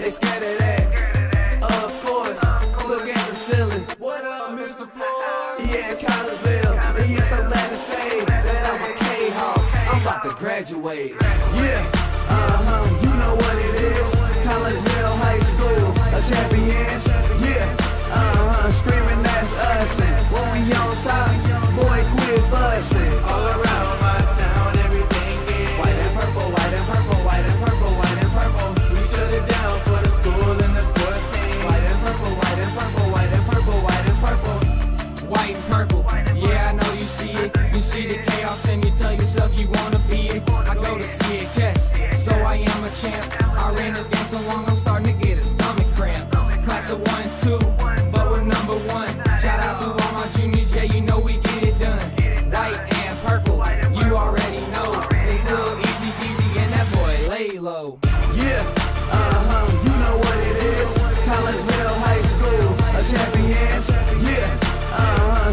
they scared of that. Of course, look at the ceiling. What up, Mr. Floyd? Yeah, Collinsville. And yes, I'm glad to say that I'm a Kahok. I'm about to graduate. Yeah, you know what it is. Collinsville High School, a champions. Yeah, screaming that's us. And when we on top, boy, quit fussing. All around my town, everything is white and purple, white and purple, white and purple, white and purple. We shut it down for the school and the sports team. White and purple, white and purple, white and purple, white and purple. White and purple, yeah, I know you see it. You see the chaos and you tell yourself you wanna be it. I go to CHS, so I am a champ. I ran this game so long, I'm starting to get a stomach cramp. Class of 1, 2, but we're number 1. Shout out to all my juniors, yeah, you know we get it done. White and purple, you already know. It's little easy peasy and that boy lay low. Yeah, you know what it is. Collinsville High School, a champions. Yeah,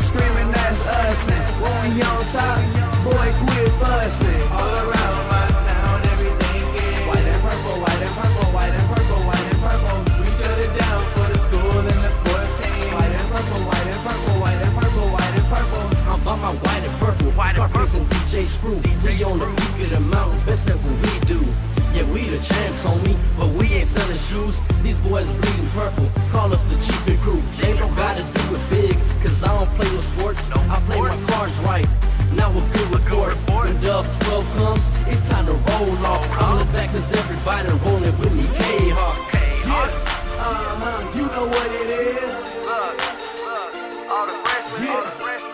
screaming that's us. And when we on top, boy, quit fussing. All around my town, everything is white and purple, white and purple, white and purple, white and purple. We shut it down for the school and the sports team. White and purple, white and purple, white and purple, white and purple. I'm about my white and purple, Scarface and DJ Screw. We on the peak of the mountain, best at what we do. Yeah, we the champs, homie, but we ain't selling shoes. These boys bleeding purple, call us the cheap and crew. They don't gotta do it big, cause I don't play with sports. I play my cards right. Now a good report. When Dub 12 comes, it's time to roll off. I'm in the back cause everybody rolling with me. K-Hawks. Yeah, you know what it is. Look, all the freshmen,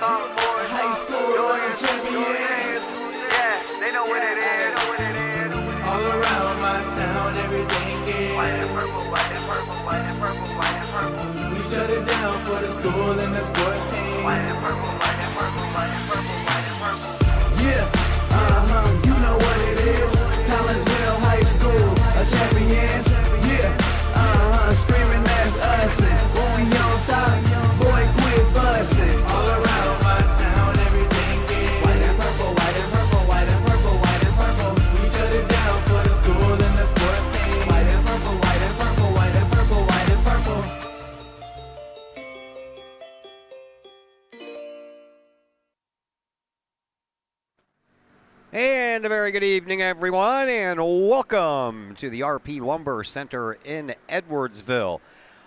High school champions. yeah, they know what it is. All around my town, everything is White and purple, white and purple, white and purple, white and purple. we shut it down for the school and the sports team. White and purple, white and purple, white and purple, white and purple. Yeah, you know what it is. Collinsville High School, a champions. Yeah, screaming that's us. And when we on top, boy, quit fussing. All around my town, everything is white and purple, white and purple, white and purple, white and purple. We shut it down for the school and the sports team. White and purple, white and purple, white and purple, white and purple. And a very good evening, everyone, and welcome to the RP Lumber Center in Edwardsville.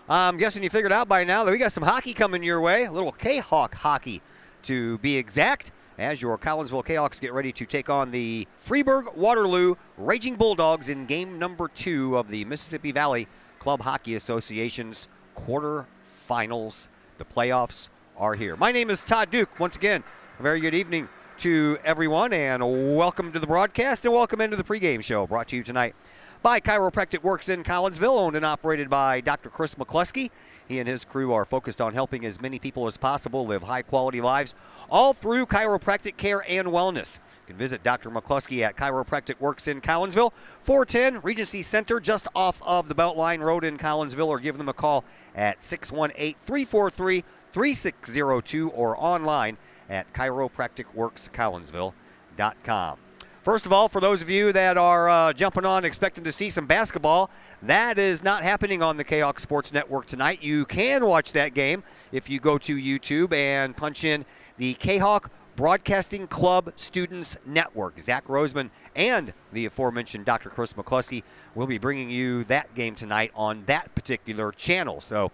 I'm guessing you figured out by now that we got some hockey coming your way, a little Kahok hockey to be exact, as your Collinsville Kahawks get ready to take on the Freeburg Waterloo Raging Bulldogs in game number 2 of the Mississippi Valley Club Hockey Association's quarterfinals. The playoffs are here. My name is Todd Duke. Once again, a very good evening to everyone, and welcome to the broadcast and welcome into the pregame show, brought to you tonight by Chiropractic Works in Collinsville, owned and operated by Dr. Chris McCluskey. He and his crew are focused on helping as many people as possible live high-quality lives, all through chiropractic care and wellness. You can visit Dr. McCluskey at Chiropractic Works in Collinsville, 410 Regency Center, just off of the Beltline Road in Collinsville, or give them a call at 618-343-3602 or online at chiropracticworkscollinsville.com. First of all, for those of you that are jumping on expecting to see some basketball, that is not happening on the Kahok Sports Network tonight. You can watch that game if you go to YouTube and punch in the Kahok Broadcasting Club Students Network. Zach Roseman and the aforementioned Dr. Chris McCluskey will be bringing you that game tonight on that particular channel. So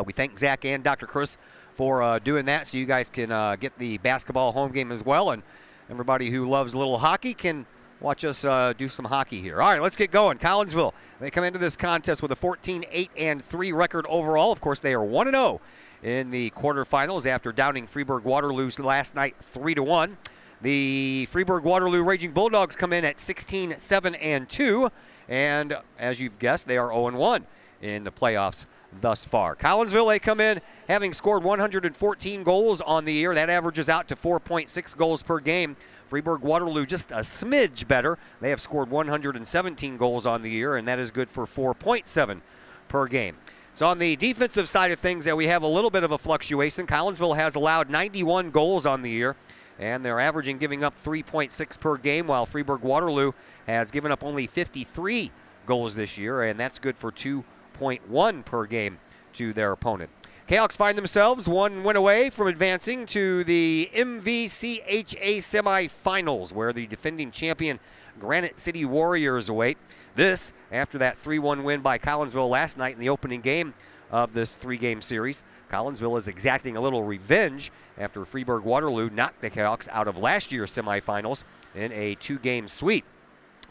we thank Zach and Dr. Chris for doing that, so you guys can get the basketball home game as well, and everybody who loves a little hockey can watch us do some hockey here. All right, let's get going. Collinsville, they come into this contest with a 14-8-3 record overall. Of course, they are 1-0 in the quarterfinals after downing Freeburg Waterloo last night 3-1. The Freeburg Waterloo Raging Bulldogs come in at 16-7-2, and as you've guessed, they are 0-1 in the playoffs thus far. Collinsville, they come in having scored 114 goals on the year. That averages out to 4.6 goals per game. Freeburg Waterloo just a smidge better. They have scored 117 goals on the year, and that is good for 4.7 per game. So on the defensive side of things, we have a little bit of a fluctuation. Collinsville has allowed 91 goals on the year, and they're averaging giving up 3.6 per game, while Freeburg Waterloo has given up only 53 goals this year, and that's good for 2.1 per game to their opponent. Kahawks find themselves one win away from advancing to the MVCHA semifinals, where the defending champion Granite City Warriors await. This after that 3-1 win by Collinsville last night in the opening game of this 3-game series. Collinsville is exacting a little revenge after Freeburg Waterloo knocked the Kahawks out of last year's semifinals in a 2-game sweep.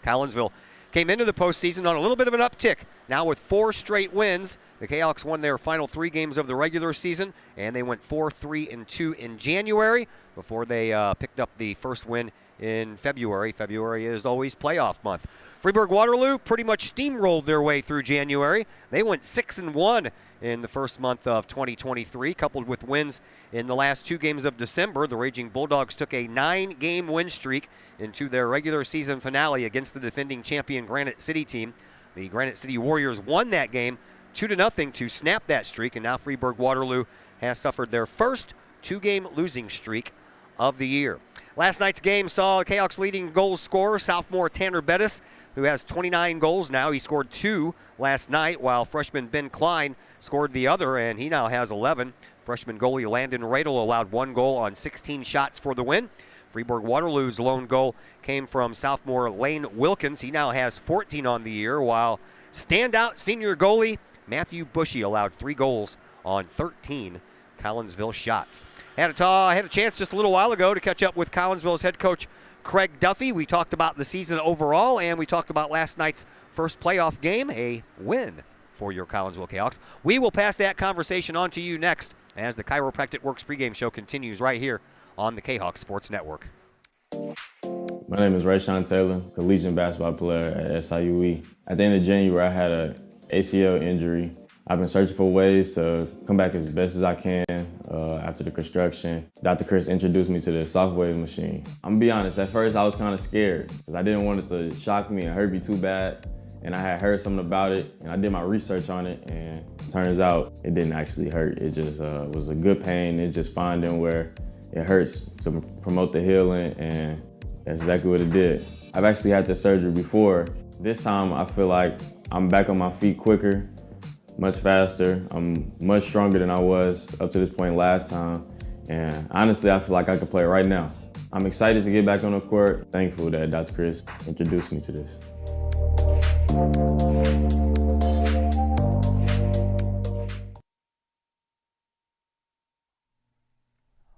Collinsville came into the postseason on a little bit of an uptick. Now with 4 straight wins, the Kahawks won their final 3 games of the regular season, and they went 4-3-2 in January before they picked up the first win in February. February is always playoff month. Freeburg Waterloo pretty much steamrolled their way through January. They went 6-1 in the first month of 2023, coupled with wins in the last 2 games of December. The Raging Bulldogs took a 9-game win streak into their regular season finale against the defending champion Granite City team. The Granite City Warriors won that game 2-0 to snap that streak, and now Freeburg Waterloo has suffered their first 2-game losing streak of the year. Last night's game saw Kahawks leading goal scorer, sophomore Tanner Bettis, who has 29 goals now. He scored 2 last night, while freshman Ben Klein scored the other, and he now has 11. Freshman goalie Landon Radel allowed 1 goal on 16 shots for the win. Freeburg Waterloo's lone goal came from sophomore Lane Wilkins. He now has 14 on the year, while standout senior goalie Matthew Bushy allowed 3 goals on 13 Collinsville shots. Had a chance just a little while ago to catch up with Collinsville's head coach Craig Duffy. We talked about the season overall, and we talked about last night's first playoff game, a win for your Collinsville Kahawks. We will pass that conversation on to you next as the Chiropractic Works pregame show continues right here on the Kahawk Sports Network. My name is Rayshawn Taylor, collegiate basketball player at SIUE. At the end of January, I had an ACL injury. I've been searching for ways to come back as best as I can after the construction. Dr. Chris introduced me to the soft wave machine. I'm gonna be honest, at first I was kind of scared because I didn't want it to shock me and hurt me too bad. And I had heard something about it, and I did my research on it, and it turns out it didn't actually hurt. It just was a good pain. It just finding where it hurts to promote the healing, and that's exactly what it did. I've actually had this surgery before. This time I feel like I'm back on my feet quicker, much faster. I'm much stronger than I was up to this point last time. And honestly, I feel like I could play right now. I'm excited to get back on the court. Thankful that Dr. Chris introduced me to this.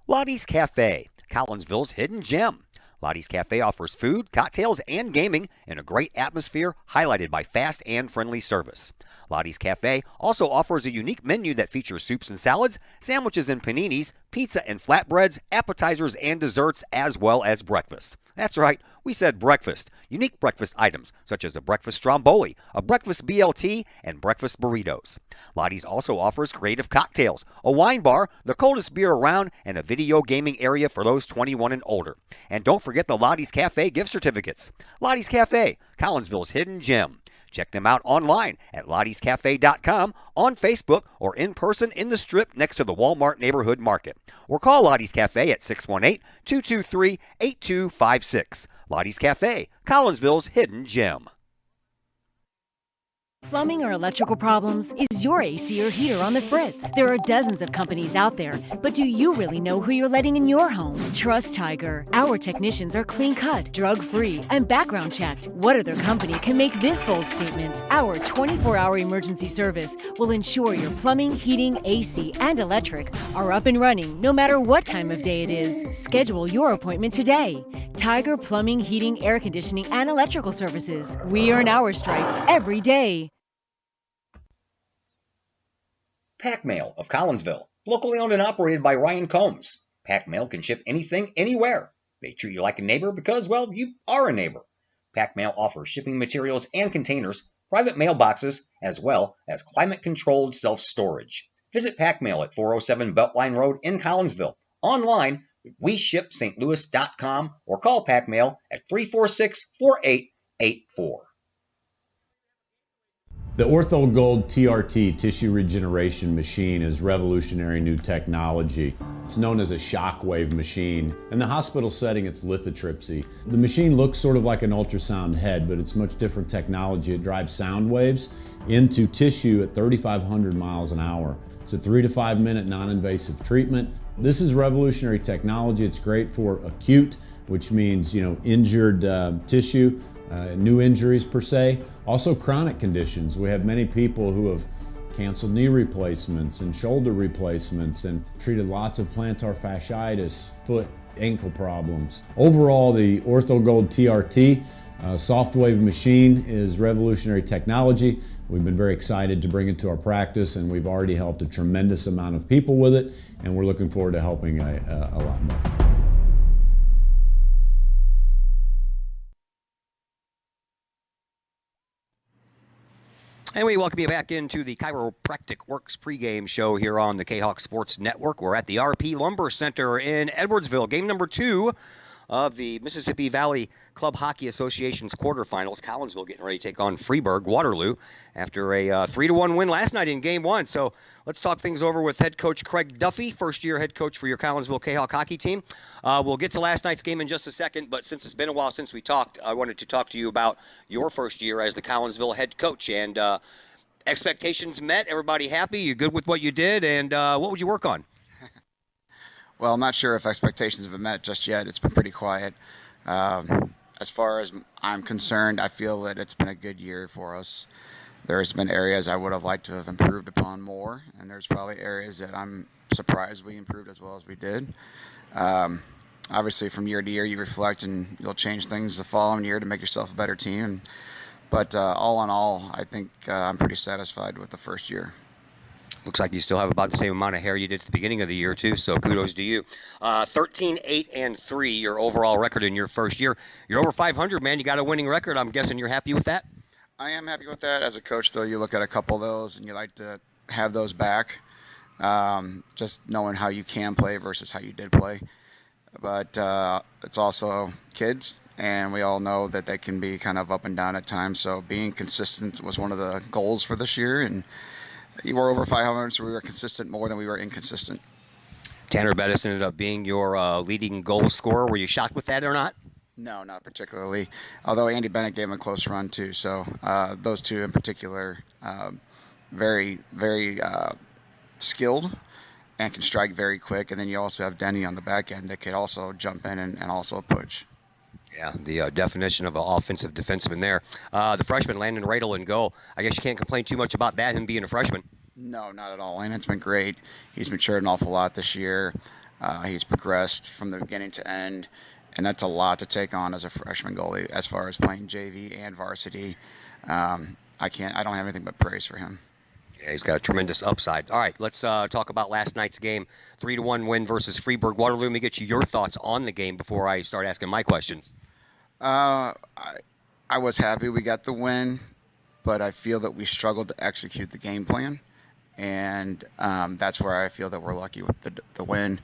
Lottie's Cafe, Collinsville's hidden gem. Lottie's Cafe offers food, cocktails, and gaming in a great atmosphere highlighted by fast and friendly service. Lottie's Cafe also offers a unique menu that features soups and salads, sandwiches and paninis, pizza and flatbreads, appetizers and desserts, as well as breakfast. That's right, we said breakfast. Unique breakfast items such as a breakfast stromboli, a breakfast BLT, and breakfast burritos. Lottie's also offers creative cocktails, a wine bar, the coldest beer around, and a video gaming area for those 21 and older. And don't forget the Lottie's Cafe gift certificates. Lottie's Cafe, Collinsville's hidden gem. Check them out online at lottiescafe.com, on Facebook, or in person in the Strip next to the Walmart Neighborhood Market. Or call Lottie's Cafe at 618-223-8256. Lottie's Cafe, Collinsville's hidden gem. Plumbing or electrical problems? Is your AC or heater on the fritz? There are dozens of companies out there, but do you really know who you're letting in your home? Trust Tiger. Our technicians are clean-cut, drug-free, and background-checked. What other company can make this bold statement? Our 24-hour emergency service will ensure your plumbing, heating, AC, and electric are up and running no matter what time of day it is. Schedule your appointment today. Tiger Plumbing, Heating, Air Conditioning, and Electrical Services. We earn our stripes every day. Pack Mail of Collinsville, locally owned and operated by Ryan Combs. Pack Mail can ship anything, anywhere. They treat you like a neighbor because, well, you are a neighbor. Pack Mail offers shipping materials and containers, private mailboxes, as well as climate-controlled self-storage. Visit Pack Mail at 407 Beltline Road in Collinsville. Online, WeShipSt.Louis.com, or call Pack Mail at 346-4884. The Ortho Gold TRT tissue regeneration machine is revolutionary new technology. It's known as a shockwave machine. In the hospital setting, it's lithotripsy. The machine looks sort of like an ultrasound head, but it's much different technology. It drives sound waves into tissue at 3,500 miles an hour. It's a 3 to 5 minute non-invasive treatment. This is revolutionary technology. It's great for acute, which means, injured tissue. New injuries per se, also chronic conditions. We have many people who have canceled knee replacements and shoulder replacements and treated lots of plantar fasciitis, foot, ankle problems. Overall, the OrthoGold TRT soft wave machine is revolutionary technology. We've been very excited to bring it to our practice, and we've already helped a tremendous amount of people with it, and we're looking forward to helping a lot more. And we welcome you back into the Chiropractic Works pregame show here on the Kahok Sports Network. We're at the RP Lumber Center in Edwardsville. Game number 2 of the Mississippi Valley Club Hockey Association's quarterfinals. Collinsville getting ready to take on Freeburg, Waterloo, after a 3-1 win last night in Game 1. So let's talk things over with head coach Craig Duffy, first-year head coach for your Collinsville Kahok hockey team. We'll get to last night's game in just a second, but since it's been a while since we talked, I wanted to talk to you about your first year as the Collinsville head coach. And expectations met, everybody happy, you good with what you did, and what would you work on? Well, I'm not sure if expectations have been met just yet. It's been pretty quiet. As far as I'm concerned, I feel that it's been a good year for us. There's been areas I would have liked to have improved upon more, and there's probably areas that I'm surprised we improved as well as we did. Obviously, from year to year, you reflect and you'll change things the following year to make yourself a better team. But all in all, I think I'm pretty satisfied with the first year. Looks like you still have about the same amount of hair you did at the beginning of the year, too, so kudos to you. 13-8-3, your overall record in your first year. You're over 500, man. You got a winning record. I'm guessing you're happy with that? I am happy with that. As a coach, though, you look at a couple of those and you like to have those back, just knowing how you can play versus how you did play. But it's also kids, and we all know that they can be kind of up and down at times. So being consistent was one of the goals for this year, and you were over 500, so we were consistent more than we were inconsistent. Tanner Bettis ended up being your leading goal scorer. Were you shocked with that or not? No, not particularly. Although Andy Bennett gave him a close run too. So those two in particular, very, very skilled and can strike very quick. And then you also have Denny on the back end that could also jump in and also push. Yeah, the definition of an offensive defenseman there. The freshman, Landon Radel, in goal. I guess you can't complain too much about that, him being a freshman. No, not at all. Landon's been great. He's matured an awful lot this year. He's progressed from the beginning to end, and that's a lot to take on as a freshman goalie as far as playing JV and varsity. I don't have anything but praise for him. Yeah, he's got a tremendous upside. All right, let's talk about last night's game. 3-1 win versus Freeburg Waterloo. Let me get you your thoughts on the game before I start asking my questions. I was happy we got the win, but I feel that we struggled to execute the game plan, and that's where I feel that we're lucky with the win.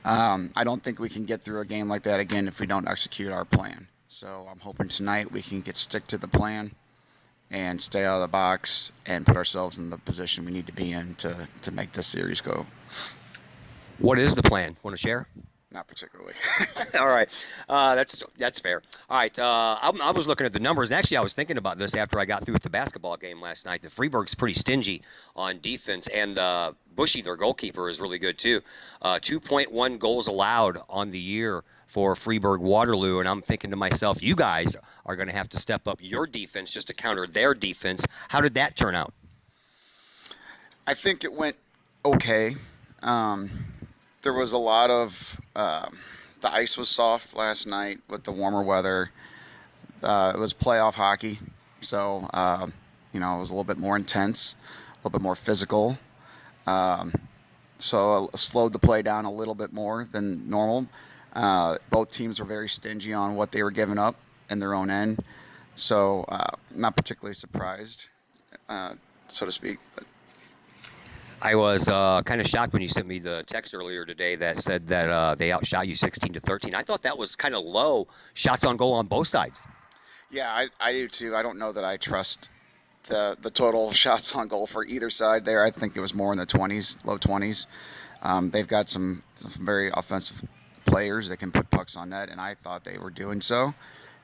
I don't think we can get through a game like that again if we don't execute our plan. So I'm hoping tonight we can stick to the plan and stay out of the box and put ourselves in the position we need to be in to make this series go. What is the plan? Want to share? Not particularly. All right. That's fair. All right. I was looking at the numbers, and actually I was thinking about this after I got through with the basketball game last night. The Freeburg's pretty stingy on defense, and Bushy, their goalkeeper, is really good too. 2.1 goals allowed on the year for Freeburg Waterloo, and I'm thinking to myself, you guys are going to have to step up your defense just to counter their defense. How did that turn out? I think it went okay. There was a lot of the ice was soft last night with the warmer weather. It was playoff hockey, so it was a little bit more intense, a little bit more physical. So it slowed the play down a little bit more than normal. Both teams were very stingy on what they were giving up in their own end, so not particularly surprised, so to speak. But I was kind of shocked when you sent me the text earlier today that said that they outshot you 16-13. I thought that was kind of low shots on goal on both sides. Yeah, I do too. I don't know that I trust the total shots on goal for either side there, I think it was more in the 20s, low 20s. They've got some very offensive players that can put pucks on net, and I thought they were doing so.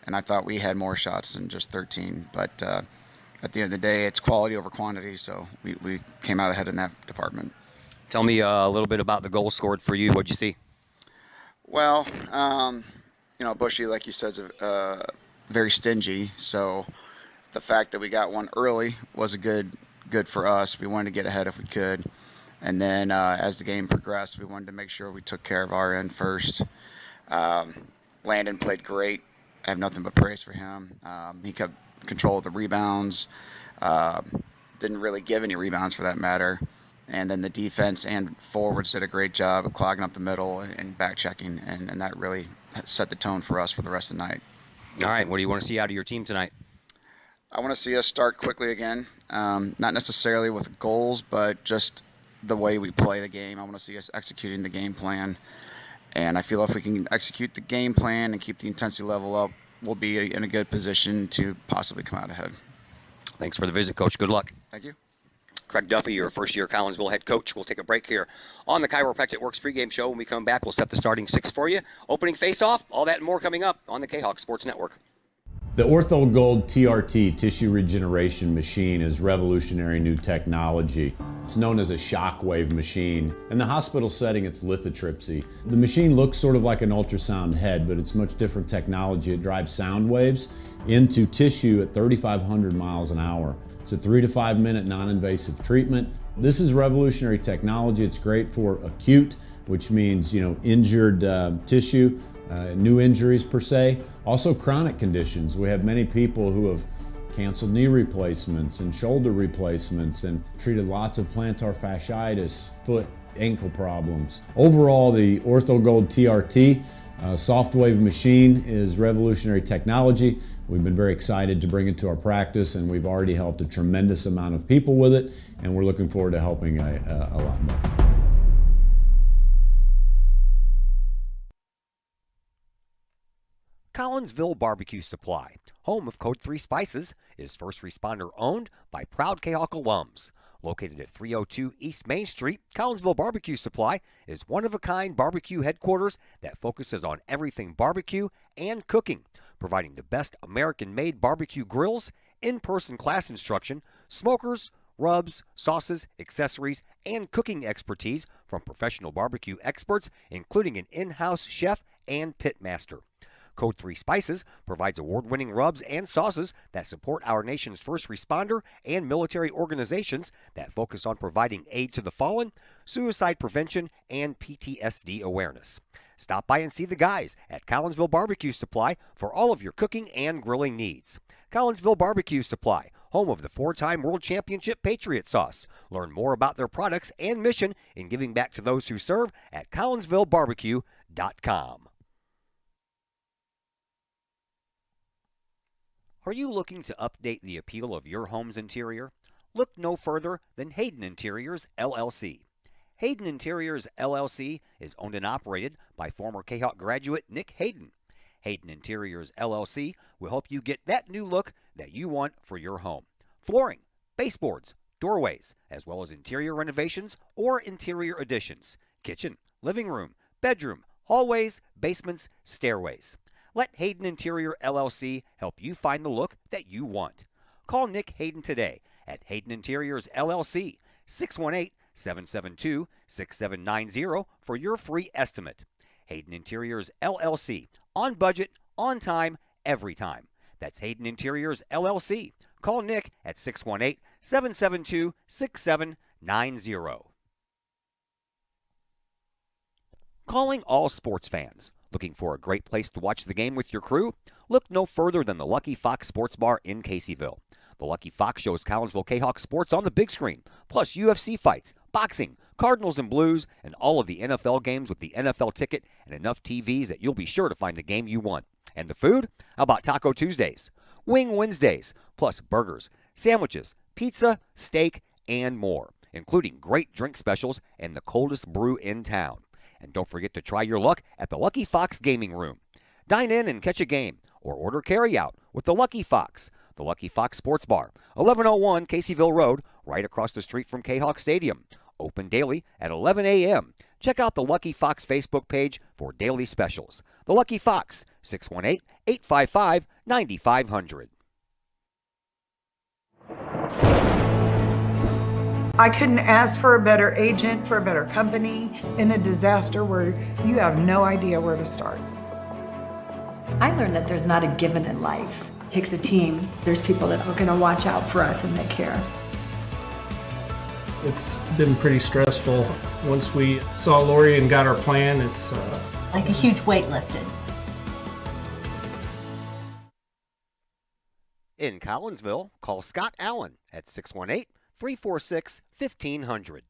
And I thought we had more shots than just 13. But at the end of the day, it's quality over quantity, so we came out ahead in that department. Tell me a little bit about the goals scored for you. What'd you see? Well, Bushy, like you said, is very stingy. So the fact that we got one early was a good for us. We wanted to get ahead if we could. And then as the game progressed, we wanted to make sure we took care of our end first. Landon played great. I have nothing but praise for him. He kept control of the rebounds. Didn't really give any rebounds for that matter. And then the defense and forwards did a great job of clogging up the middle and back checking, and that really set the tone for us for the rest of the night. All right, what do you want to see out of your team tonight? I want to see us start quickly again, not necessarily with goals, but just the way we play the game. I want to see us executing the game plan, and I feel if we can execute the game plan and keep the intensity level up, we'll be in a good position to possibly come out ahead. Thanks for the visit, Coach. Good luck. Thank you. Craig Duffy, your first-year Collinsville head coach. We'll take a break here on the Chiropractic Works pregame show. When we come back, we'll set the starting six for you. Opening face-off, all that and more coming up on the Kahok Sports Network. The Ortho Gold TRT tissue regeneration machine is revolutionary new technology. It's known as a shockwave machine. In the hospital setting, it's lithotripsy. The machine looks sort of like an ultrasound head, but it's much different technology. It drives sound waves into tissue at 3,500 miles an hour. It's a 3 to 5 minute non-invasive treatment. This is revolutionary technology. It's great for acute, which means injured tissue, new injuries per se. Also chronic conditions. We have many people who have canceled knee replacements and shoulder replacements and treated lots of plantar fasciitis, foot, ankle problems. Overall, the OrthoGold TRT softwave machine is revolutionary technology. We've been very excited to bring it to our practice, and we've already helped a tremendous amount of people with it, and we're looking forward to helping a lot more. Collinsville Barbecue Supply, home of Code 3 Spices, is first responder owned by proud Kahok alums. Located at 302 East Main Street, Collinsville Barbecue Supply is one-of-a-kind barbecue headquarters that focuses on everything barbecue and cooking, providing the best American-made barbecue grills, in-person class instruction, smokers, rubs, sauces, accessories, and cooking expertise from professional barbecue experts, including an in-house chef and pit master. Code 3 Spices provides award-winning rubs and sauces that support our nation's first responder and military organizations that focus on providing aid to the fallen, suicide prevention, and PTSD awareness. Stop by and see the guys at Collinsville Barbecue Supply for all of your cooking and grilling needs. Collinsville Barbecue Supply, home of the 4-time World Championship Patriot Sauce. Learn more about their products and mission in giving back to those who serve at collinsvillebarbecue.com. Are you looking to update the appeal of your home's interior? Look no further than Hayden Interiors, LLC. Hayden Interiors, LLC is owned and operated by former Kahok graduate Nick Hayden. Hayden Interiors, LLC will help you get that new look that you want for your home. Flooring, baseboards, doorways, as well as interior renovations or interior additions. Kitchen, living room, bedroom, hallways, basements, stairways. Let Hayden Interior LLC help you find the look that you want. Call Nick Hayden today at Hayden Interiors LLC, 618-772-6790 for your free estimate. Hayden Interiors LLC, on budget, on time, every time. That's Hayden Interiors LLC. Call Nick at 618-772-6790. Calling all sports fans. Looking for a great place to watch the game with your crew? Look no further than the Lucky Fox Sports Bar in Caseyville. The Lucky Fox shows Collinsville Kahawk sports on the big screen, plus UFC fights, boxing, Cardinals and Blues, and all of the NFL games with the NFL ticket and enough TVs that you'll be sure to find the game you want. And the food? How about Taco Tuesdays, Wing Wednesdays, plus burgers, sandwiches, pizza, steak, and more, including great drink specials and the coldest brew in town. And don't forget to try your luck at the Lucky Fox Gaming Room. Dine in and catch a game, or order carryout with the Lucky Fox. the Lucky Fox Sports Bar, 1101 Caseyville Road, right across the street from Kahok Stadium. Open daily at 11 a.m. Check out the Lucky Fox Facebook page for daily specials. The Lucky Fox, 618-855-9500. I couldn't ask for a better agent, for a better company in a disaster where you have no idea where to start. I learned that there's not a given in life. It takes a team. There's people that are going to watch out for us and they care. It's been pretty stressful. Once we saw Lori and got our plan, it's like a huge weight lifted. In Collinsville, call Scott Allen at 618-346-1500.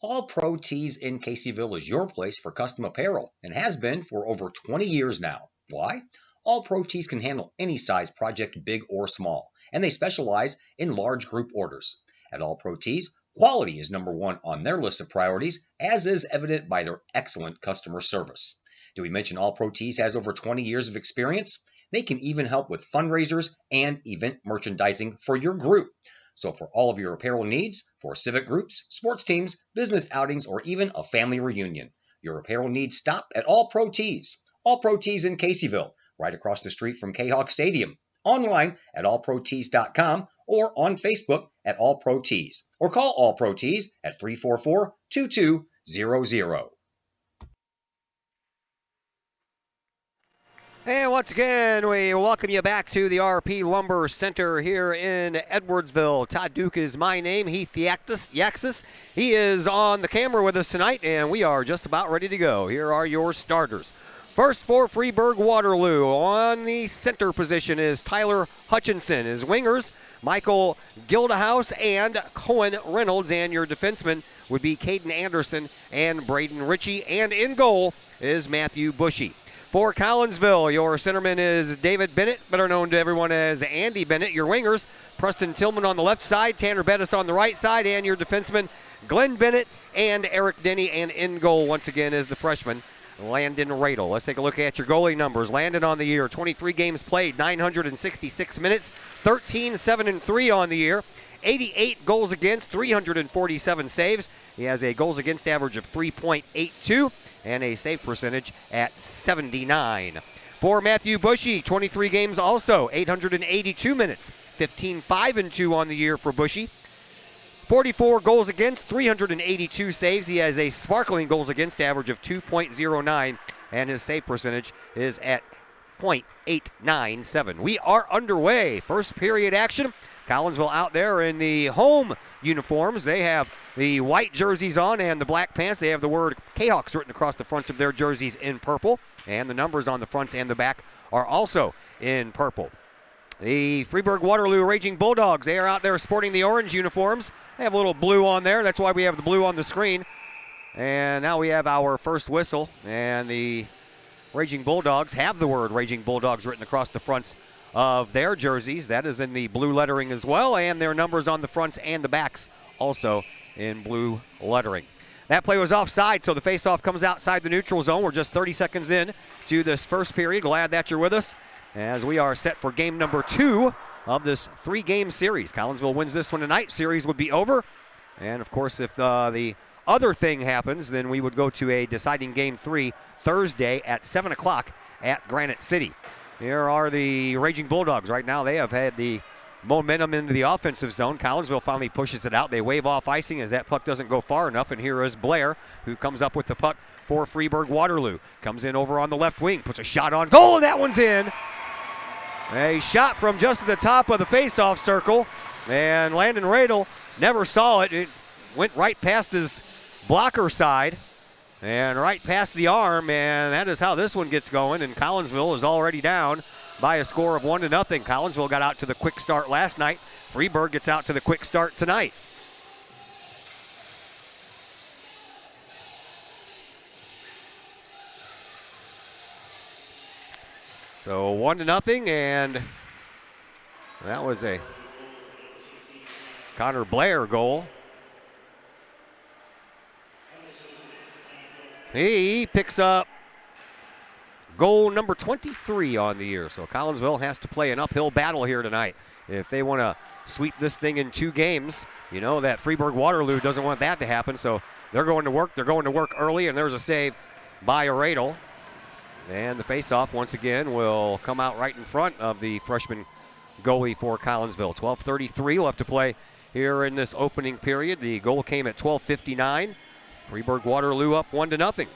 All Pro Tees in Caseyville is your place for custom apparel and has been for over 20 years now. Why? All Pro Tees can handle any size project, big or small, and they specialize in large group orders. At All Pro Tees, quality is number one on their list of priorities, as is evident by their excellent customer service. Did we mention All Pro Tees has over 20 years of experience? They can even help with fundraisers and event merchandising for your group. So for all of your apparel needs, for civic groups, sports teams, business outings, or even a family reunion, your apparel needs stop at All Pro Tees. All Pro Tees in Caseyville, right across the street from Kahok Stadium. Online at allprotees.com or on Facebook at All Pro Tees. Or call All Pro Tees at 344-2200. And once again, we welcome you back to the RP Lumber Center here in Edwardsville. Todd Duke is my name. Heath Yaxis. He is on the camera with us tonight, and we are just about ready to go. Here are your starters. First for Freeburg Waterloo, on the center position is Tyler Hutchinson. His wingers, Michael Gildehouse and Cohen Reynolds, and your defensemen would be Caden Anderson and Braden Ritchie, and in goal is Matthew Bushy. For Collinsville, your centerman is David Bennett, better known to everyone as Andy Bennett. Your wingers, Preston Tillman on the left side, Tanner Bettis on the right side, and your defensemen, Glenn Bennett and Eric Denny, and in goal once again is the freshman, Landon Radel. Let's take a look at your goalie numbers. Landon on the year, 23 games played, 966 minutes, 13-7-3 on the year, 88 goals against, 347 saves. He has a goals against average of 3.82 and a save percentage at 79. For Matthew Bushy, 23 games also, 882 minutes, 15-5-2 on the year for Bushy. 44 goals against, 382 saves. He has a sparkling goals against average of 2.09, and his save percentage is at .897. We are underway. First period action. Collinsville out there in the home uniforms. They have the white jerseys on and the black pants. They have the word Kahawks written across the fronts of their jerseys in purple, and the numbers on the fronts and the back are also in purple. The Freeburg Waterloo Raging Bulldogs, they are out there sporting the orange uniforms. They have a little blue on there. That's why we have the blue on the screen. And now we have our first whistle, and the Raging Bulldogs have the word Raging Bulldogs written across the fronts of their jerseys. That is in the blue lettering as well, and their numbers on the fronts and the backs also in blue lettering. That play was offside, so the faceoff comes outside the neutral zone. We're just 30 seconds in to this first period. Glad that you're with us as we are set for game number 2 of this 3-game series. Collinsville wins this one tonight, series would be over. And of course, if the other thing happens, then we would go to a deciding game 3 Thursday at 7 o'clock at Granite City. Here are the Raging Bulldogs. Right now they have had the momentum into the offensive zone. Collinsville finally pushes it out. They wave off icing as that puck doesn't go far enough, and here is Blair, who comes up with the puck for Freeburg Waterloo. Comes in over on the left wing, puts a shot on goal, and that one's in. A shot from just at the top of the face-off circle, and Landon Radel never saw it. It went right past his blocker side and right past the arm, and that is how this one gets going, and Collinsville is already down by a score of 1-0. Collinsville got out to the quick start last night. Freeburg gets out to the quick start tonight. So 1-0, and that was a Connor Blair goal. He picks up goal number 23 on the year. So Collinsville has to play an uphill battle here tonight if they want to sweep this thing in 2 games. You know that Freeburg Waterloo doesn't want that to happen, so they're going to work. They're going to work early, and there's a save by Aradel. And the faceoff once again will come out right in front of the freshman goalie for Collinsville. 12:33 left to play here in this opening period. The goal came at 12:59. Freeburg Waterloo up 1-0.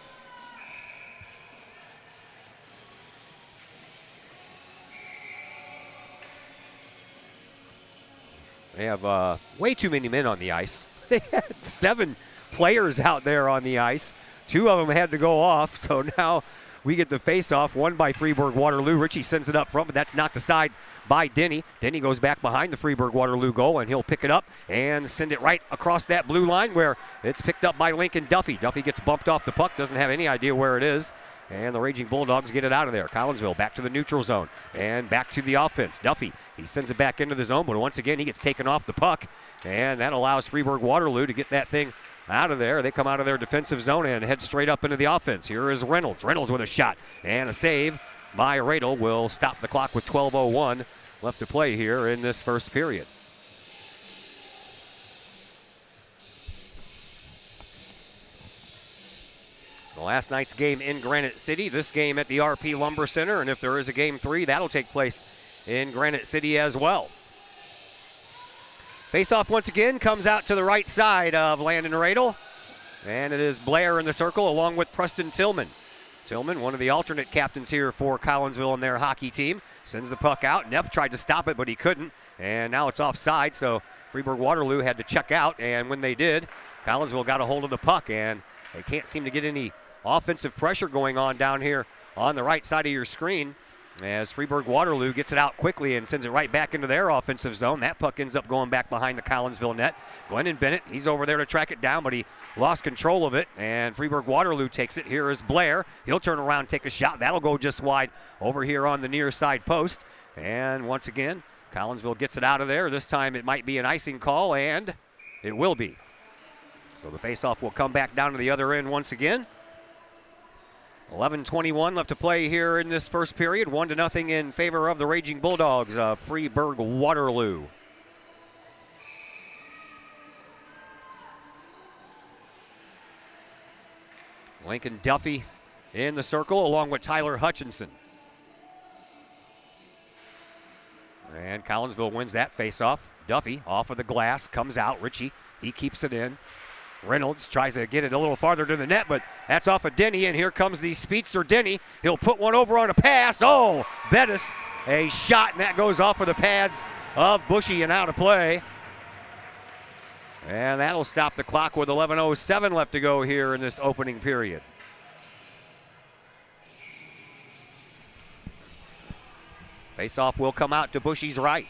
They have way too many men on the ice. They had 7 players out there on the ice. 2 of them had to go off, so now we get the face-off, won by Freeburg Waterloo. Richie sends it up front, but that's knocked aside by Denny. Denny goes back behind the Freeburg Waterloo goal, and he'll pick it up and send it right across that blue line where it's picked up by Lincoln Duffy. Duffy gets bumped off the puck, doesn't have any idea where it is, and the Raging Bulldogs get it out of there. Collinsville back to the neutral zone and back to the offense. Duffy, he sends it back into the zone, but once again he gets taken off the puck, and that allows Freeburg Waterloo to get that thing out of there. They come out of their defensive zone and head straight up into the offense. Here is Reynolds. Reynolds with a shot and a save by Radel will stop the clock with 12:01 left to play here in this first period. The last night's game in Granite City, this game at the RP Lumber Center, and if there is a game 3, that'll take place in Granite City as well. Faceoff once again comes out to the right side of Landon Radel, and it is Blair in the circle along with Preston Tillman. Tillman, one of the alternate captains here for Collinsville and their hockey team, sends the puck out. Neff tried to stop it, but he couldn't, and now it's offside, so Freeburg Waterloo had to check out, and when they did, Collinsville got a hold of the puck, and they can't seem to get any offensive pressure going on down here on the right side of your screen as Freeburg Waterloo gets it out quickly and sends it right back into their offensive zone. That puck ends up going back behind the Collinsville net. Glennon Bennett, he's over there to track it down, but he lost control of it, and Freeburg Waterloo takes it. Here is Blair. He'll turn around and take a shot. That'll go just wide over here on the near side post. And once again, Collinsville gets it out of there. This time it might be an icing call, and it will be. So the faceoff will come back down to the other end once again. 11:21 left to play here in this first period. 1-0 in favor of the Raging Bulldogs of Freeburg Waterloo. Lincoln Duffy in the circle along with Tyler Hutchinson. And Collinsville wins that faceoff. Duffy off of the glass, comes out. Richie, he keeps it in. Reynolds tries to get it a little farther to the net, but that's off of Denny, and here comes the speedster Denny. He'll put one over on a pass. Oh, Bettis, a shot, and that goes off of the pads of Bushy and out of play. And that'll stop the clock with 11:07 left to go here in this opening period. Faceoff will come out to Bushy's right.